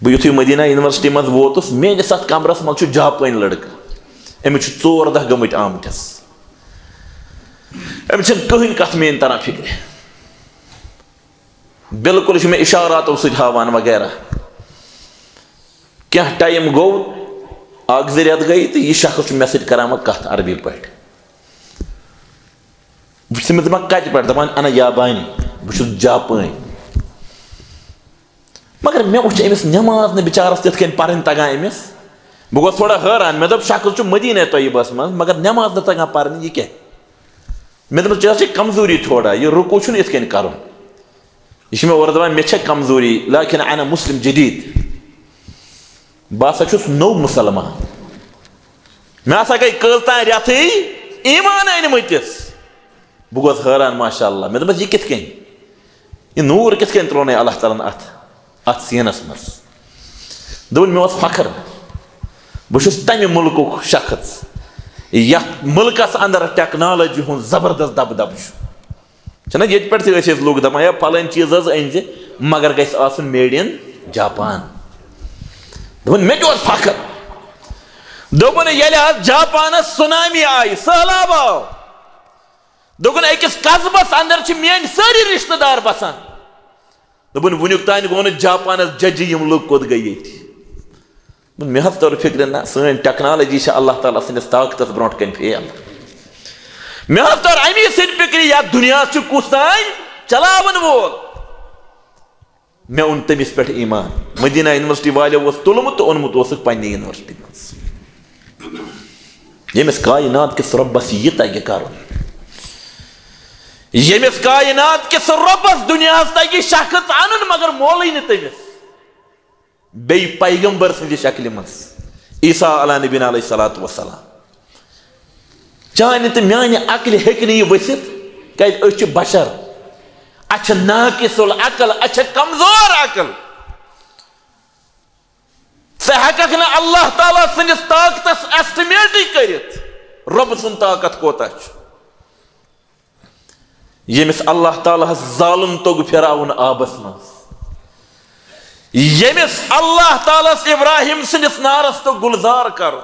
بہ یتھے مدینہ یونیورسٹی مز ووتس میانس ات کمرس مز جاپانی لڑکہ امس 14 گمت آمتس امس کہین کت مین تران فکر بالکل میں اشاراتو ست ہاوان وغیرہ کیا ٹائم گو اک زٕ رٮ۪تھ گئی تو یہ شخص مے سۭتۍ کران وۄنۍ کتھ عربی پٲٹھۍ بہٕ چھُس تٔمِس دپان کتہِ پٮ۪ٹھ دپان انا یابانی بہٕ چھُس جاپٲنۍ مگر مےٚ وٕچھ أمِس نٮ۪ماز نہٕ بِچارس تِتھ کٔنۍ پرٕنۍ تگان أمِس بہٕ گوس تھوڑا حٲران مےٚ دوٚپ شخص چھُ مدیٖنہ طیبس منٛز مگر نٮ۪ماز نہٕ تگان پرٕنۍ یہِ کیٛاہ مےٚ دوٚپمس ژےٚ چھے کمزوری تھوڑا یہِ رُکوٗع چھُنہٕ یِتھ کٔنۍ کرُن یہ چھُ مےٚ اورٕ دپان مےٚ چھےٚ کمزوری لیکن انا مسلم جدید بہٕ ہسا چھُس نوٚو مُسلمان مےٚ ہسا گٔے کٔژتام رٮ۪تھٕے ایٖمان أنمٕتِس بہٕ گوس حٲران ماشاء اللہ مےٚ دوٚپمس یہِ کِتھ کٔنۍ یہِ نوٗر کِتھ کٔنۍ ترٛونَے اللہ تعالیٰ ہن اتھ سیٖنس منٛز دوٚپُن مےٚ اوس فخر بہٕ چھُس تمہِ مُلکُک شخص یتھ مُلکس انٛدر ٹیکنالوجی ہُنٛد زبردست دبدبہٕ چھُ چھُنہ ییٚتہِ پٮ۪ٹھ تہِ ٲسۍ أسۍ لُکھ دپان ہے پھلٲنۍ چیٖز حظ أنۍ زِ مگر گژھِ آسُن میڈ اِن جاپان دوٚپُن مےٚ تہِ اوس فخر دوٚپُن ییٚلہِ حظ جاپانس سُنامی آیہِ سہلاب آو دوٚپُن أکِس قصبس انٛدر چھِ میٲنۍ سٲری رشتہٕ دار بسان دوٚپُن وُنیُک تانۍ گوٚو نہٕ جاپانس ججہِ یِم لُکھ کوٚت گٔے ییٚتہِ دوٚپُن مےٚ حظ توٚر فِکرِ نہ سٲنۍ ٹیکنالوجی چھِ اللہ تعالیٰ سٕنٛدِس طاقتس برونٛٹھ کَنۍ فیل مےٚ حظ توٚر امی سۭتۍ فِکرِ یتھ دُنیاہس چھُ کُس تانۍ چلاون وول مےٚ اوٚن تٔمِس پٮ۪ٹھ ایٖمان مدیٖنہ یونیورسٹی والیو اوس تُلمُت تہٕ اوٚنمُت اوسُکھ پننہِ یونیورسٹی منٛز ییٚمِس کاینات کِس رۄبس یہِ تگہِ کرُن ییٚمِس کاینات کِس رۄبس دُنیاہس تگہِ شخص انُن مگر مولٕے نہٕ تٔمِس بیٚیہِ پیغمبر سٕنٛدِ شکلہِ منٛز عیٖسیٰ علیٰ نبیٖنہ علیہ الصلوٰۃ والسلام چانہِ تہٕ میانہِ عقلہِ ہیٚکہِ نہٕ یہِ ؤسِتھ کیازِ أسۍ چھِ بشر اَسہِ چھِ ناقص العقل اَسہِ چھِ کمزور عقل ژٕ ہیٚککھ نہٕ اللہ تعالیٰ سٕنٛدِس طاقتس ایسٹِمیٹٕے کٔرِتھ رۄبہٕ سُنٛد طاقت کوتاہ چھُ ییٚمِس اللہ تعالیٰ ہس ظالُم توٚگ پھِراوُن آبس منٛز ییٚمِس اللہ تعالیٰ ہس ابراہیم سٕنٛدِس نارس توٚگ گُلزار کرُن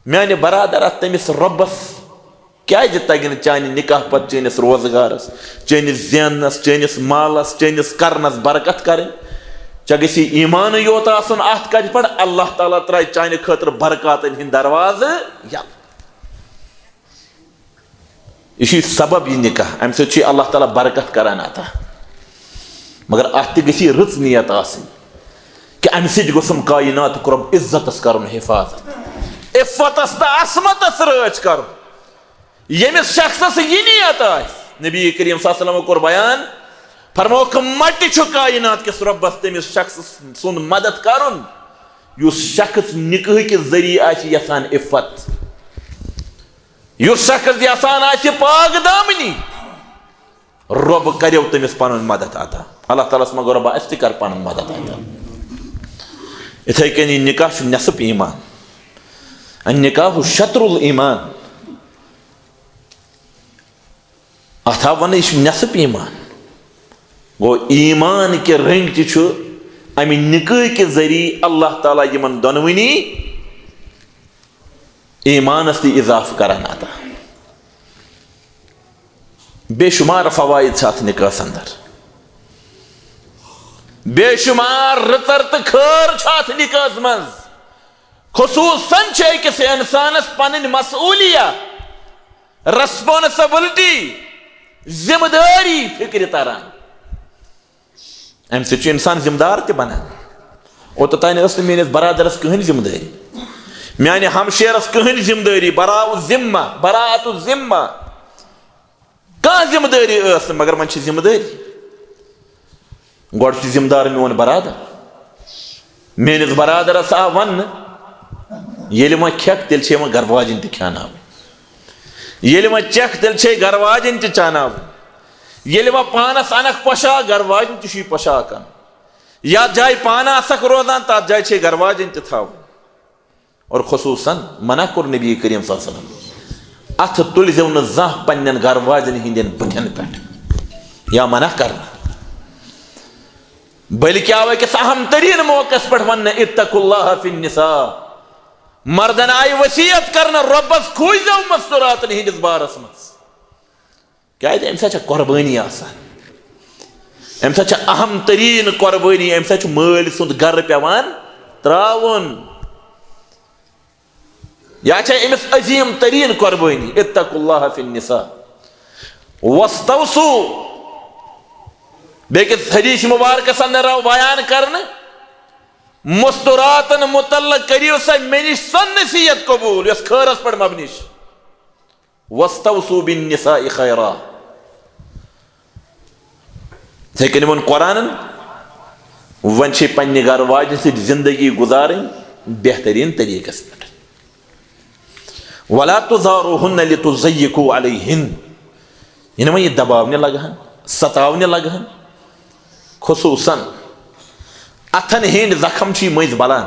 میانہِ برادر اتھ تٔمِس رۄبس کیازِ تگہِ نہٕ چانہِ نکاح پتہٕ چٲنِس روزگارس چٲنِس زیننس چٲنِس مالس چٲنِس کرنس برکت کرٕنۍ ژےٚ گژھی ایٖمانٕے یوت آسُن اتھ کتھِ پٮ۪ٹھ اللہ تعالیٰ ترایہِ چانہِ خٲطرٕ برکاتن ہٕنٛدۍ دروازٕ یلہٕ یہ چھُ سبب یہ نکاح امہِ سۭتۍ چھُ اللہ تعالیٰ برکت کران عطا مگر اتھ تہِ گژھی رٕژ نیت آسٕنۍ کہ امہِ سۭتۍ گوٚژھُم کایناتُک رۄب عزتس کرُن حفاظت عفتس تہٕ عصمتس رٲچھ کرُن ییٚمِس شخصس یہِ نیت آسہِ نبی کریم صلی اللہ علیہ وسلمو کوٚر بیان فرمووُکھ مٹہِ چھُ کاینات کِس رۄبس تٔمِس شخص سُنٛد مدد کرُن یُس شخص نکاح کہِ ذٔریعہٕ آسہِ یژھان عفت یُس شخص یژھان آسہِ پاک دامنی رۄب کریو تٔمِس پنُن مدد عطا اللہ تعالیٰ ہس منٛگو رۄبا اَسہِ تہِ کر پنُن مدد عطا یِتھٕے کٔنی یہِ نکاح چھُ نٮ۪صف ایٖمان النکاح شطر الایمان اتھ آو وننہٕ یہِ چھُ نٮ۪صف ایٖمان گوٚو ایٖمان کہِ رٔنٛگۍ تہِ چھُ امہِ نکاح کہِ ذٔریعہٕ اللہ تعالیٰ یِمن دۄنوٕنی ایٖمانس تہِ اضافہٕ کران عطا بے شُمار فوٲیِد چھِ اتھ نکاحس انٛدر بے شُمار رٕژر تہٕ خٲر چھُ اتھ نکاحس منٛز خصوٗصن چھِ أکِس انسانس پنٕنۍ مسئوٗلیہ ریسپانسبلٹی ذمہٕ دٲری فکرِ تران امہِ سۭتۍ چھُ انسان ذمہٕ دار تہِ بنان اوٚتتانۍ ٲس نہٕ میٲنِس برادرس کٕہٕنۍ ذمہٕ دٲری میانہِ ہمشیرس کٕہٕنۍ ذمہٕ دٲری براءت ذمہ کانٛہہ ذمہٕ دٲری ٲس نہٕ مگر وۄنۍ چھِ ذمہٕ دٲری گۄڈٕ چھُ ذمہٕ دار میون برادر. میٲنِس برادرس آو وننہٕ ییٚلہِ وۄنۍ کھٮ۪کھ تیٚلہِ چھے وۄنۍ گرٕ واجِنۍ تہِ کھٮ۪ناوٕنۍ. ییٚلہِ وۄنۍ چٮ۪کھ تیٚلہِ چھے گرٕ واجِنۍ تہِ چاناوٕنۍ. ییٚلہِ وۄنۍ پانس انکھ پۄشاک گرٕ واجِنۍ تہِ چھُے پۄشاک انُن. یتھ جایہِ پانہٕ آسکھ روزان تتھ جایہِ چھے گرٕ واجِنۍ تہِ تھاوٕنۍ. اور خصوٗصن منع کوٚر نبی کریم صلی اللہ علیہ وسلم اتھٕ تُلزیو نہٕ زانٛہہ پننٮ۪ن گرٕ واجٮ۪ن ہٕنٛدٮ۪ن بٕتھٮ۪ن پٮ۪ٹھ یا منع کرنہٕ. بلکہ آو أکِس اہم ترین موقعس پٮ۪ٹھ وننہٕ اتقوا اللہ فی النساء. مردن آیہِ وصیت کرنہٕ رۄبس کھوٗژزیو مستوٗراتن ہٕنٛدِس بارس منٛز. کیازِ امہِ سۭتۍ چھےٚ قۄربٲنی آسان. امہِ سۭتۍ چھےٚ اہم ترین قۄربٲنی. امہِ سۭتۍ چھُ مٲلۍ سُنٛد گرٕ پیوان تراوُن. یا چھےٚ أمِس عظیٖم تریٖن قۄربٲنی اتقوا اللہ فی النساء واستوصوا. بیٚکِس حدیث مبارکس اندر آو بیان کرنہٕ مستوراتن متعلق کٔرِو سا مےٚ نِش سۄ نصیحت قبوٗل یۄس خٲرس پٮ۪ٹھ مبنی چھِ. واستوصوا بالنساء خیرا. یِتھٕے کٔنۍ ووٚن قرآنن وۄنۍ چھے پننہِ گرٕ واجنہِ سۭتۍ زندگی گُزارٕنۍ بہتریٖن طریٖقس پٮ۪ٹھ. ولا تضاروہن لتضیقوا علیہن. یہِ نہٕ وۄنۍ یہِ دباونہِ لگہن ستاونہِ لگہن. خصوٗصن اتھن ہٕنٛدۍ زخم چھِ یہِ مٔنٛزۍ بلان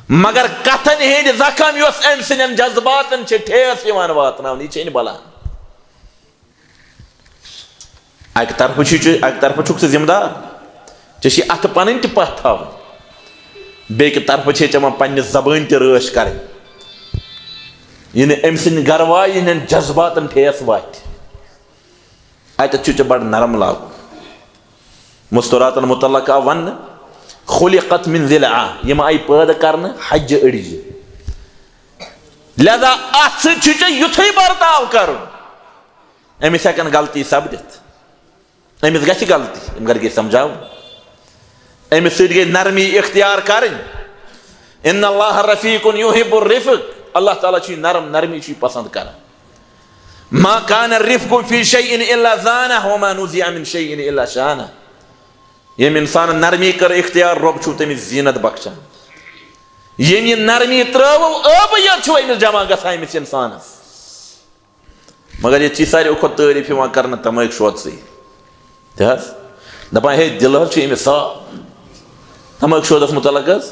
مگر کتھن ہٕنٛدۍ زخم یۄس أمۍ سٕنٛدٮ۪ن جذباتن چھِ ٹھیس یِوان واتناونہٕ یہِ چھے نہٕ بلان. اکہِ طرفہٕ چھُکھ ژٕ ذمہٕ دار ژےٚ چھِ اتھٕ پنٕنۍ تہِ پتھ تھاوٕنۍ. بیٚکہِ طرفہٕ چھے ژےٚ وۄنۍ پننہِ زبٲنۍ تہِ رٲچھ کرٕنۍ یہِ نہٕ أمۍ سٕنٛدۍ گرٕ واجنہِ ہٕنٛدٮ۪ن جذباتن ٹھیس واتہِ. اتٮ۪تھ چھُ ژےٚ بڑٕ نرم لاگُن. مستوراتن متعلق آو وننہٕ خُلقت من ضلع. یِم آیہِ پٲدٕ کرنہٕ حجہِ أڑجہِ. لہذا اتھ سۭتۍ چھُ ژےٚ یُتھُے برتاو کرُن. أمِس ہٮ۪کن غلطی سپدِتھ. أمِس گژھِ غلطی مگر گٔے سمجھاوُن. أمِس سۭتۍ گٔے نرمی اختیار کرٕنۍ. ان اللہ رفیق یحب الرفق. اللہ تعالیٰ چھُ نرم نرمی چھُ پسند کران. ما کان الرفق فی شیء الا زانہ وما نزع من شیء الا شانہ. ییٚمۍ انسان نرمی کٔر اختیار رۄب چھُ تٔمِس زیٖنت بخشان. ییٚمۍ یہِ نرمی ترٲوو ٲبیت چھُ أمِس جمع گژھان أمِس انسانس. مگر ییٚتہِ چھِ ساروٕے کھۄتہٕ تعریٖف یِوان کرنہٕ تمٲکۍ شوتسٕے. تہِ حظ دپان ہے دِل حظ چھُ أمِس صاف. تمٲکۍ شودس متعلق حظ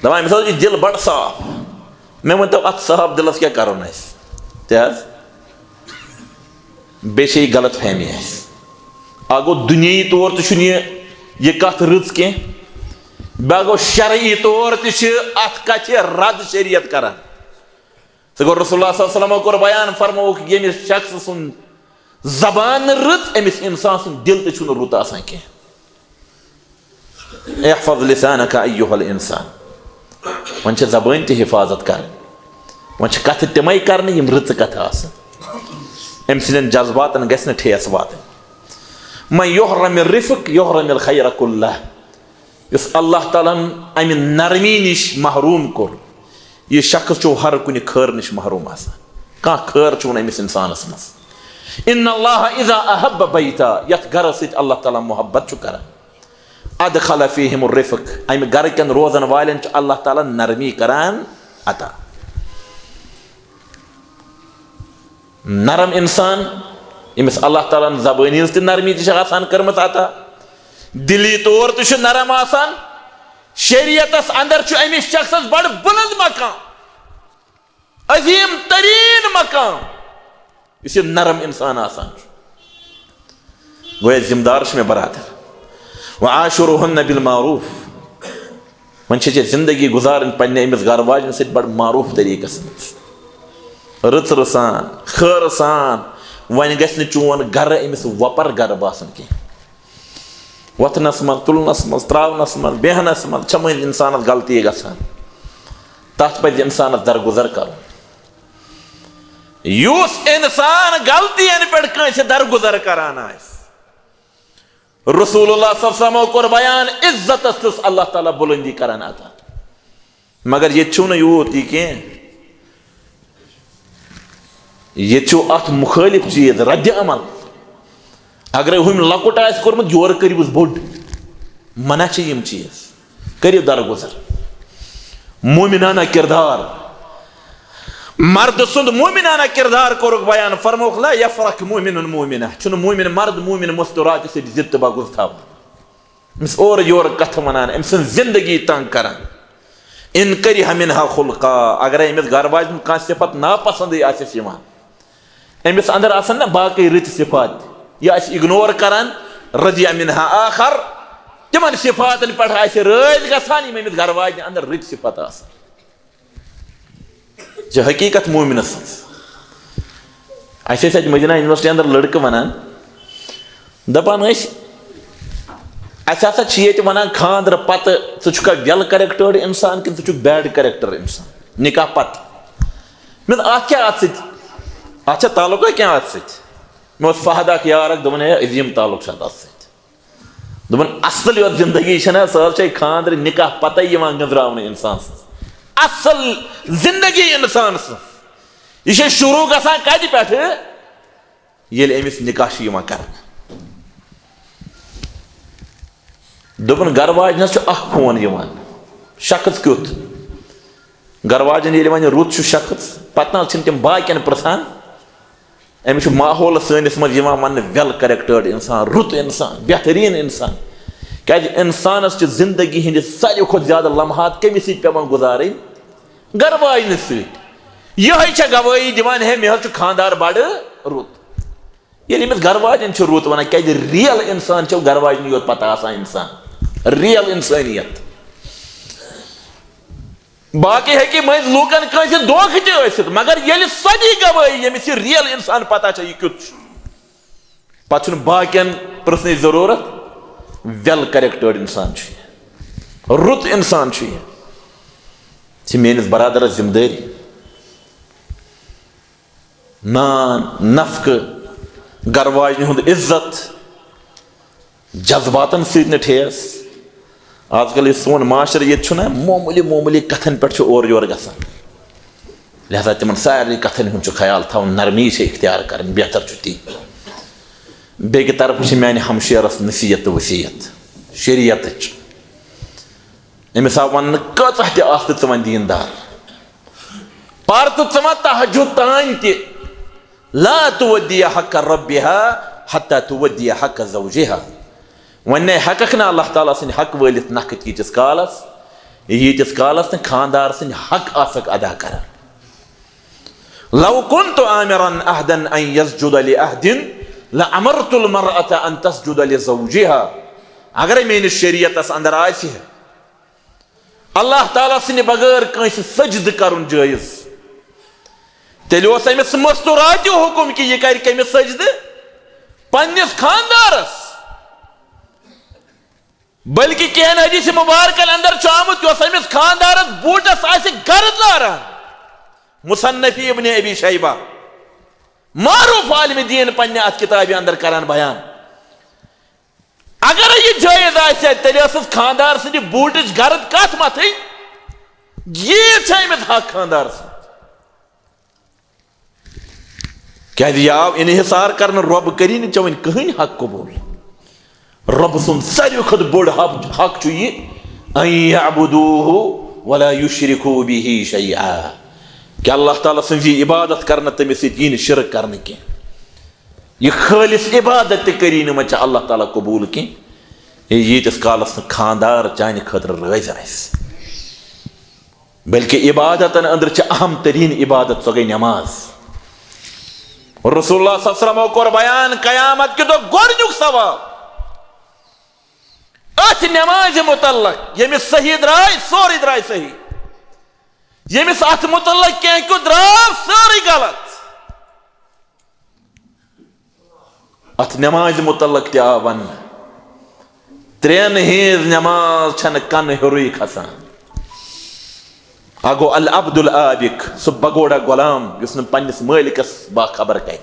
دپان أمِس حظ چھُ دِل بڑٕ صاف. مےٚ ؤنۍتو اتھ صاف دِلس کیٛاہ کرُن اَسہِ. تہِ حظ بیٚیہِ چھےٚ یہِ غلط فہمی اَسہِ. اکھ گوٚو دُنیٲیی طور تہِ چھُنہٕ یہِ کتھ رٕژ کینٛہہ. بیٛاکھ گوٚو شرعی طور تہِ چھِ اتھ کتھِ رد شریعت کران. سُہ گوٚو رسول اللہ صلی اللہ علیہ وسلمو کوٚر بیان فرمووُکھ ییٚمِس شخص سُنٛد زبان نہٕ رٕژ أمِس انسان سُنٛد دِل تہِ چھُنہٕ رُت آسان کینٛہہ. احفظ لسانک ایُّہا الانسان. وۄنۍ چھےٚ زبٲنۍ تہِ حفاظت کرٕنۍ. وۄنۍ چھِ کتھٕ تِمے کرنہِ یِم رٕژٕ کتھٕ آسن. أمۍ سٕنٛدٮ۪ن جذباتن گژھِ نہٕ ٹھیس واتٕنۍ. من یحرم الرفق یحرم الخیر کلہ. یُس اللہ تعالیٰ ہن امہِ نرمی نِش محروٗم کوٚر یہِ شخص چھُ ہر کُنہِ خٲر نِش محروٗم آسان. کانٛہہ خٲر چھُنہٕ أمِس انسانس منٛز. ان اللہ اذا احب بیتا. یتھ گرس سۭتۍ اللہ تعالیٰ محبت چھُ کران ادخل فیہم الرفق. امہِ گرٕ کٮ۪ن روزن والٮ۪ن چھُ اللہ تعالیٰ نرمی کران عطا. نرم انسان ییٚمِس اللہ تعالیٰ ہن زبٲنۍ ہٕنٛز تہِ نرمی تہِ چھِ آسان کٔرمٕژ عطا. دِلی طور تہِ چھُ نرم آسان. شریعتس اندر چھُ أمِس شخصس بڑٕ بُلند مقام عظیٖم تریٖن مقام یُس یہِ نرم انسان آسان چھُ. گویا ذمہٕ دار چھُ مےٚ برادر. وعاشروہن بالمعروف. وۄنۍ چھےٚ ژےٚ زندگی گُزارٕنۍ پننہِ أمِس گرٕ واجنہِ سۭتۍ بڑٕ معروٗف طریٖقس منٛز رٕژرٕ سان خٲرٕ سان. وۄنۍ گژھِ نہٕ چون گرٕ أمِس وۄپر گرٕ باسُن کینٛہہ. وۄتھنس منٛز تُلنس منٛز تراونس منٛز بیہنس منٛز چھےٚ مٔنٛزۍ انسانس غلطی گژھان. تتھ پزِ انسانس درگُزر کرُن. یُس انسان غلطین پٮ۪ٹھ کٲنٛسہِ درگُزر کران آسہِ رسول اللہ صلی اللہ علیہ وسلمو کوٚر بیان عزتس چھُس اللہ تعالیٰ بُلندی کران عطا. مگر ییٚتہِ چھُنہٕ یوٗت یہِ کینٛہہ. ییٚتہِ چھُ اتھ مُخٲلف چیٖز رد عمل. اگر ہم لکٹ آس کورمت یور کریوس بوڑ منع یم چیز کریو درگزر مومنانہ کردار مرد سند مومنانہ کردار کورک بیان فرموک لا یفرق مومن مومنہ چھن مومن مرد مومن مستورات سے زد باگز تھا امس اور یور کتھ ونان ام سن زندگی تنگ کران ان کریہ منہا خلقا اگر امس گھر واج کان صفت ناپسند آسس یوان امس اندر آسن نا باقی رت صفات یہ اس اگنور کران رضی منہا آخر تمن صفات پہ آسہ رٲضۍ گژھان یم امس گھر واجنہ اندر رت صفت آسان جو حقیقت مومن سن اچھے مدینہ یونیورسٹی اندر لڑکہ ونان دپان ہسا یہ ونان خاندر پتہ ژٕ ویل کریکٹرڈ انسان کن ژٕ بیڈ کریکٹر انسان نکاح پتہ مےٚ ات کیا ات سۭتۍ ات چھا تعلقہ کیا ات سۭتۍ مےٚ اوس فہد اکھ یار اکھ دوٚپُن ہے عظیٖم تعلق چھُ اتھ سۭتۍ دوٚپُن اصل یۄس زندگی چھنا سۄ چھے خاندر نکاح پتہ یِوان گٔنٛزراونہٕ انسان سٕنٛز اصل زندگی انسان سٕنٛز یہِ چھے شروع گژھان کتہِ پٮ۪ٹھٕ ییٚلہِ أمِس نکاح چھُ یِوان کرنہٕ دوٚپُن گھر واجنس چھُ اکھ فون یِوان شخص کیُتھ گھر واجن ییٚلہِ وۄنۍ رُت چھُ شخص پتہٕ نہ چھِنہٕ تِم باقین پرژھان أمِس چھُ ماحول سٲنِس منٛز یِوان وننہٕ ویل کریکٹرڈ انسان رُت انسان بہتریٖن انسان کیازِ انسانس چھِ زندگی ہٕنٛدِس ساروی کھۄتہٕ زیادٕ لمحات کٔمِس سۭتۍ پیوان گُزارٕنۍ گھر واجنہِ سۭتۍ یِہوٚے چھےٚ گوٲہی دِوان ہے مےٚ حظ چھُ خاندار بڑٕ رُت ییٚلہِ أمِس گھر واجٮ۪ن چھِ رُت ونان کیازِ ریل انسان چھو گھر واجنہِ یوت پتہ آسان انسان ریل انسانیت باقی ہیٚکہِ مٔنٛزۍ لوٗکن کٲنٛسہِ دھوکہٕ تہِ ٲسِتھ مگر ییٚلہِ سۄ دی گوٲہی ییٚمِس یہِ ریل انسان پتہ چھےٚ یہِ کیُتھ چھُ پتہٕ چھُنہٕ باقین پرژھنٕچ ضروٗرت ویل کریکٹرڈ انسان چھُ یہِ رُت انسان چھُ یہِ چھِ میٲنِس برادرس ذمہٕ دٲری نان نفقہٕ گھر واجنہِ ہُنٛد عزت جذباتن سۭتۍ نہٕ ٹھیس آز کل یہ سون معاشرٕ ییٚتہِ چھُنہ معموٗلی معموٗلی کتھن پٮ۪ٹھ چھُ اورٕ یورٕ گژھان لہذا تِمن سارنٕے کتھن ہُنٛد چھُ خیال تھاوُن نرمی چھِ اختیار کرٕنۍ بہتر چھُ تی بیٚکہِ طرفہٕ چھِ میانہِ ہمشیرس نصیحت تہٕ وصیت شریعتٕچ أمِس آو وننہٕ کۭژاہ تہِ آس تہٕ ژٕ وۄنۍ دیٖندار پر تہٕ ژٕ وَن تہجُد تانۍ تہِ لا تودی حق ربها حتى تودی حق زوجها ونے حقک نا اللہ تعالیٰ سن حق وٲلِتھ نکھٕ تیٖتِس کالس نہٕ خاندار سٕنٛدۍ حق آسکھ ادا کران لو كنت آمرا أحدا أن يسجد لأحد لأمرت المرأة أن تسجد لزوجها اگر میٲنِس شریعتس اندر آسہِ اللہ تعالیٰ سٕنٛدِ بغٲر کٲنٛسہِ سجدٕ کرُن جٲیز تیٚلہِ اوس أمِس مستوٗراتیو حُکم کہِ یہِ کرِ کٔمِس سجدٕ پننِس خاندارس بلکہ کینٛہن حدیث مبارکن اندر چھُ آمُت یۄس أمِس خاندارس بوٗٹس آسہِ گرد لاران مصنف ابن ابی شیبہ معروف عالم دین پننہِ اتھ کتابہِ اندر کران بیان اگر یہ جٲیز آسہِ تیٚلہِ ٲسٕس خاندار سٕنٛدِ بوٗٹٕچ گرد کتھ متھٕنۍ ییٖژ چھےٚ أمِس حق خاندار سٕنٛز کیازِ یہِ آو انحصار کرنہٕ رۄب کٔری نہٕ ژےٚ وۄنۍ کٕہٕنۍ حق قبوٗل رب سُنٛد ساروی کھۄتہٕ بوٚڑ حق چھُ یہِ ان یعبدوٗہ ولا یُشرکوٗ بِہی شیئا کہ اللہ تعالیٰ سٕنٛز یہِ عبادت کرنہٕ تٔمِس سۭتۍ یی نہٕ شرک کرنہٕ کینٛہہ یہِ خٲلص عبادت تہِ کٔری نہٕ وۄنۍ ژےٚ اللہ تعالیٰ قبوٗل کینٛہہ ییٖتِس کالس نہٕ خاندار چانہِ خٲطرٕ رٲضۍ آسہِ بلکہ عبادتن اندر چھِ اہم تریٖن عبادت سۄ گٔے نٮ۪ماز رسول اللہ صلی اللہ علیہ وسلمو کوٚر بیان قیامت کہِ دۄہ گۄڈنیُک سوال اتھ نمازِ متعلق ییٚمِس صحیح درٛاے سورُے درٛاے صحیح ییٚمِس اتھ متعلق کینٛہہ کیُتھ درٛاو سٲرٕے غلط اتھ نمازِ متعلق تہِ آو وننہٕ ترٛٮ۪ن ہِنٛز نماز چھنہٕ کنہٕ ہیوٚرُے کھسان اکھ گوٚو العبد العابق سُہ بگوڑا غلام یُس نہٕ پننِس مٲلکس باخبر کرِ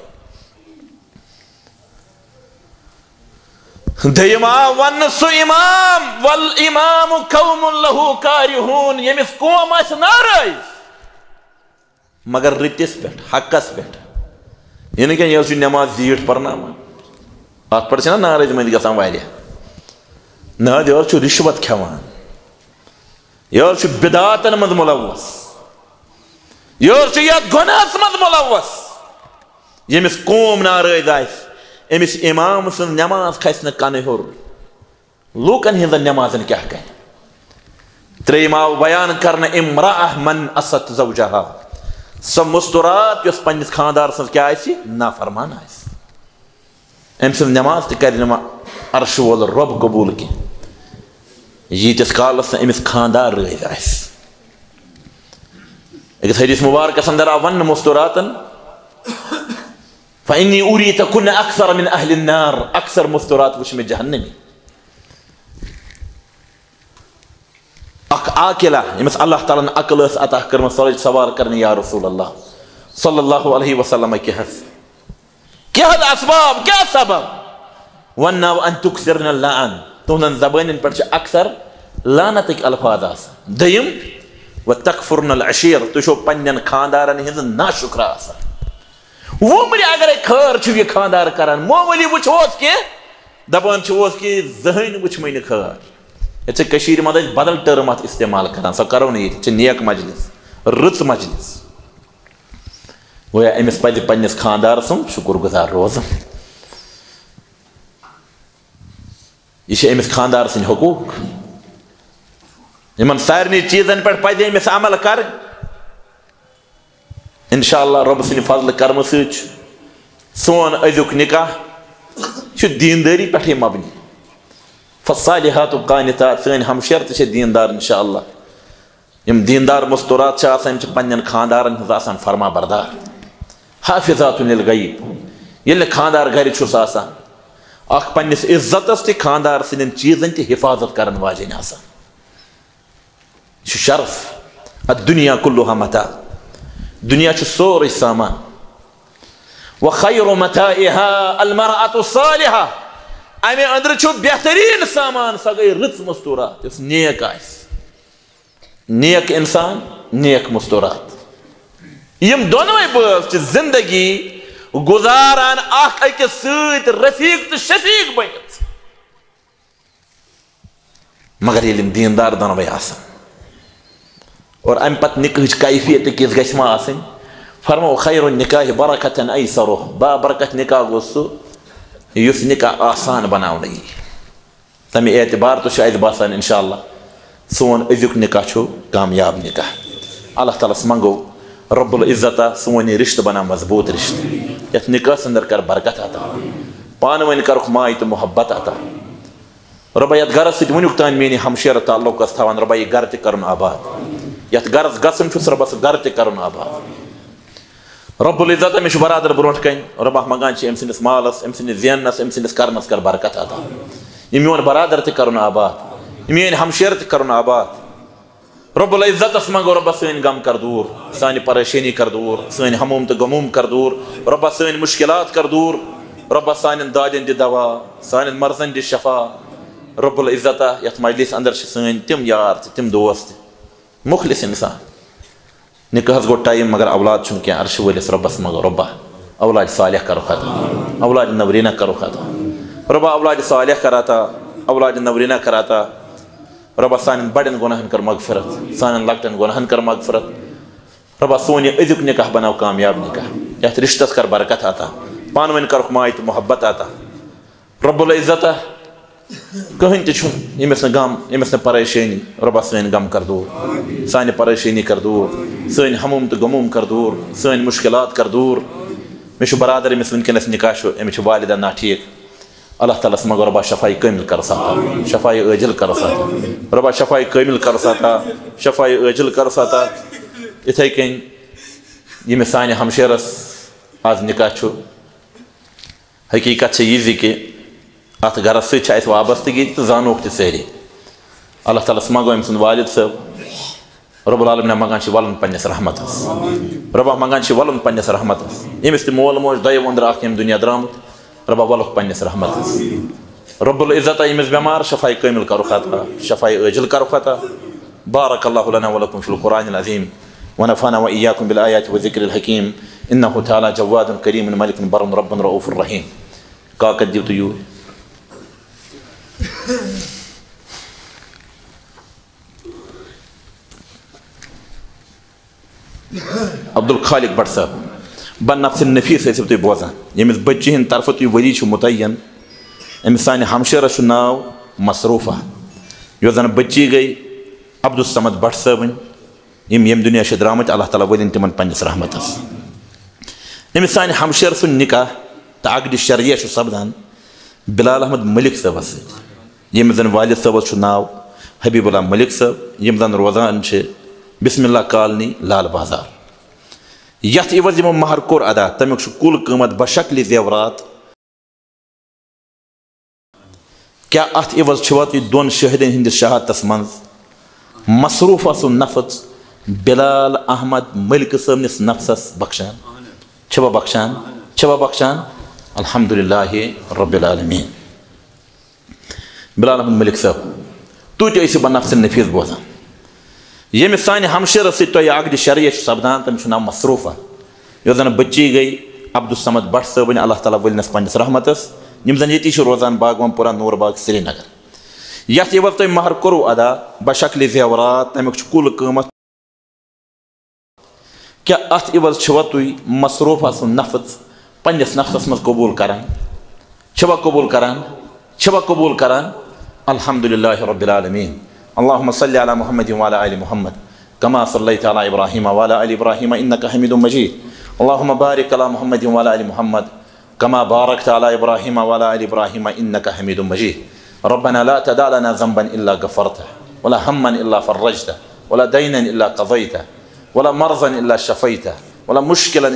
دوٚیِم آو وننہٕ سُہ امام والامام قوم لہو کارہون ییٚمِس قوم آسہِ ناراض مگر رٕتِس پٮ۪ٹھ حقس پٮ۪ٹھ یہِ نہٕ کینٛہہ یہِ حظ چھُ نٮ۪ماز زیٖٹھ پرناوان ات پہ ناراض مند گا ناد یور رشوت کھوان یور بدعاتن مز ملوث یور یت گناہس مز ملوث یمس قوم ناراض امس امام سن نماز کھس نا کن ہور لوکن ہند نمازن کیا کہ تریم آو بیان کرنا امرأة من اسط زوجہا سو مستورات یس پنس خاندار سن کیا نافرمان ام سن نماز تہ کر عرش وول رب قبول کی یتس کالس امس خاندار رہی اکس حدیث مبارک اندر آو ون مستوراتن فإني أريتكن أكثر من أهل النار أكثر مستورات وش من جهنمي عاقلة يمس الله تعالى عقل أتاه كرم صلاة سوار كرني يا رسول الله صلى الله عليه وسلم كهذا أسباب كه سبب وأن تكثرن اللعن تونن زبان برش أكثر لعنتك الفاظ ديم وتكفرن العشير تشوف بنيان خاندارن هذا ناشكر آسا ومري اگر خیر چھ یہ خاندار کران مومولی وچھوس کہ دپان چھوس کہ زہن وچھمے نہ خیر یہ کشیر مد بدل ٹرمات استعمال کران سو کرو نہیں چھ نیک مجلس رت مجلس وہ امس پز پنس خاندار سن شکر گزار روزن یہ امس خاندار سن حقوق یمن سارنی چیزن پر پز امس عمل کر انشاءاللہ رب سن فضل کرم سون ازیک نکاح دینداری پہ مبنی فالصالحات قانتات سن ہمشیر تہ دیندار انشاءاللہ یم دیندار مستورات پنن خاندارن ہز فرما بردار حافظات للغیب یل خاندار گھر چھس آسان اخ پنس عزتس تہ خاندار سن چیزن تہ حفاظت کرن واجن آسان شرف الدنیا کلها متاع دنیا چھ سوری سامان وخیر متاعها المرأة الصالحة امی اندر چھو بہترین سامان سا گئی رت مستورات اس نیک آئیس نیک انسان نیک مستورات یم دونوئی بس چھ زندگی گزاران اخ اکی سیت رفیق تو شفیق بنت مگر یہ دیندار دونوئی آسان اور ام پت نکاح کیفیت کس گھس ما آسن فرمو خیر النکاح برکتن ایسرو با برکت نکاح گوسو یس نکاح آسان بناونے تمہیں اعتبار تو شاید باسان انشاءاللہ سون ازیک نکاح چھو کامیاب نکاح اللہ تعالیٰ منگو رب العزتہ سونی رشتہ بنا مضبوط رشتہ یت نکاح سندر کر برکت آتا پانوین کرخ مائی تو محبت آتا ربا یت گرس ست ونیک تان مینی ہمشیر تعلق اس تھاوان ربا یہ گر تہ کرن آباد یت گرس گسن چھس ربا گر تہ کرن آباد رب العزت مش برادر برونٹ کن ربا منگان چھ ام سندس مالس ام سندس زینس ام سندس کرنس کر برکت آتا یہ میون برادر تہ کرن آباد یہ میون ہمشیر تہ کرن آباد رب العزت اس منگو ربا سین غم کر دور سانی پریشانی کر دور سین ہموم تہ غموم کر دور ربا سین مشکلات کر دور ربا سانن دادن دی دوا سانن مرضن دی شفا رب العزتہ یت مجلس اندر سن تم یار تم دوست مخلص انسان نکاح گو ٹائم مگر اولاد چھن کیا عرش ولس ربس مگر ربا اولاد صالح کرو خطا اولاد نورینہ کرو خطا ربا اولاد صالح کراتا اولاد نورینہ کراتا ربا سانن بڑن گناہن کر مغفرت سانن لکٹن گناہن کر مغفرت ربا سونی ازیک نکاح بناو کامیاب نکاح یت رشتس کر برکت آتا پانوین کرخ مایت محبت آتا رب العزتہ کہیں تہ چھن یمس نہ غم یمس نہ پریشانی ربا سین غم کر دور سانہ پریشانی کر دور سین ہموم تہ غموم کر دور سین مشکلات کر دور مش برادر یمس ونکس نکاح چھو امچ والدہ نا ٹھیک اللہ تعالیٰ مگر ربا شفائی کامل کر ساتا شفائی عاجل کر ساتا ربا شفائی کامل کر ساتا شفائی عاجل کر ساتا اتھے کن یمس سانہ ہمشیرس آز نکاح چھو حقیقت یہ کہ ات گرس ست وابستگی تو زانوک تہ سہری اللہ تعالیٰ منگو ام سند والد صاحب رب العالمین منگان ولن پنس رحمتس ربا منگان ولن پنس رحمتس یمس تہ مول موج دۄیو اندر اخ یم دنیا درامت ربا ولک پنس رحمتس رب العزتہ یمس بیمار شفائی کامل کرو خطا شفائی عاجل کرو خطا بارک اللہ لنا ولکم فی القرآن العظیم ونفعنا وإياكم بالآيات والذكر الحكيم إنه تعالى جواد كريم ملك بر رب رؤوف رحيم کاکد دیو تو یور عبد الخالق بٹ صاحب بن نفس النفیس ٲسِو تُہۍ بوزان ییٚمِس بچی ہِنٛدِ طرفہٕ تُہۍ ؤری چھُ مُتعین أمِس سانہِ ہمشیرس چھُ ناو مصروفہ یۄس زن بچی گٔے عبدالصمد بٹ صٲبٕنۍ یِم ییٚمہِ دُنیا چھِ درٛامٕتۍ اللہ تعالیٰ ؤلِنۍ تِمن پننِس رحمتس أمِس سانہِ ہمشیر سُنٛد نکاح تہٕ عقدِ شرعیہ چھُ سپدان بلال احمد ملک صٲبس سۭتۍ ییٚمِس زن والد صٲبس چھُ ناو حبیب اللہ ملک صٲب یِم زن روزان چھِ بسم اللہ کالنی لال بازار یتھ عوض یِمو مہر کوٚر ادا تمیُک چھُ کُل قۭمت بشکلہِ زیورات کیاہ اتھ عوض چھوا تُہۍ دۄن شٲہدن ہٕنٛدِس شہادتس منٛز مصروفہ سُنٛد نفس بلال احمد ملک صٲبنِس نفسس بخشان چھوا بخشان الحمدللہ رب العالمین بلال احمد ملک صٲب تُہۍ تہِ ٲسِو بنفس النفیس بوزان ییٚمِس سانہِ ہمشیرس سۭتۍ تۄہہِ عقدِ شرعیہ چھُ سپدان تٔمِس چھُ ناو مصروفہ یۄس زن بچی گٔے عبدالصمد بٹ صٲبٕنۍ اللہ تعالیٰ ؤلنس پننِس رحمتس یِم زن ییٚتی چھِ روزان باغوان پورہ نور باغ سری نگر یتھ عوض تۄہہِ مہر کوٚروٕ ادا بشکلہِ زیورات تمیُک چھُ کُل قۭمت کیاہ اتھ عوض چھوا تُہۍ مصروفہ سُنٛد نفس پننِس نفسس منٛز قبوٗل کران الحمدللہ رب العالمین اللهم صل على محمد وعلى آل محمد كما صليت على إبراهيم وعلى آل إبراهيم إنك حميد مجيد اللهم بارك على محمد وعلى آل محمد كما باركت على إبراهيم وعلى آل إبراهيم إنك حميد مجيد ربنا لا تدع لنا ذنبا إلا غفرته ولا هما إلا فرجته ولا دينا إلا قضيته ولا مرضا إلا شفيته ولا مشكلا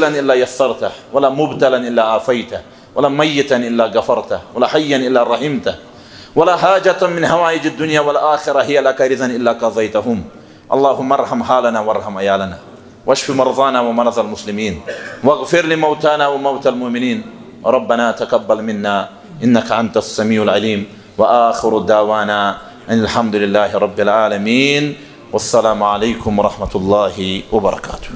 إلا يسرته ولا مبتلا إلا عافيته ولا ميتا إلا غفرته ولا حيا إلا رحمته ولا حاجة من حوائج الدنيا والآخرة هي لك رضا إلا قضيتهم اللهم ارحم حالنا وارحم عيالنا واشف مرضانا ومرضى المسلمين واغفر لموتانا وموتى المؤمنين ربنا تقبل منا إنك أنت السميع العليم وآخر دعوانا أن الحمد لله رب العالمين والسلام عليكم ورحمة الله وبركاته.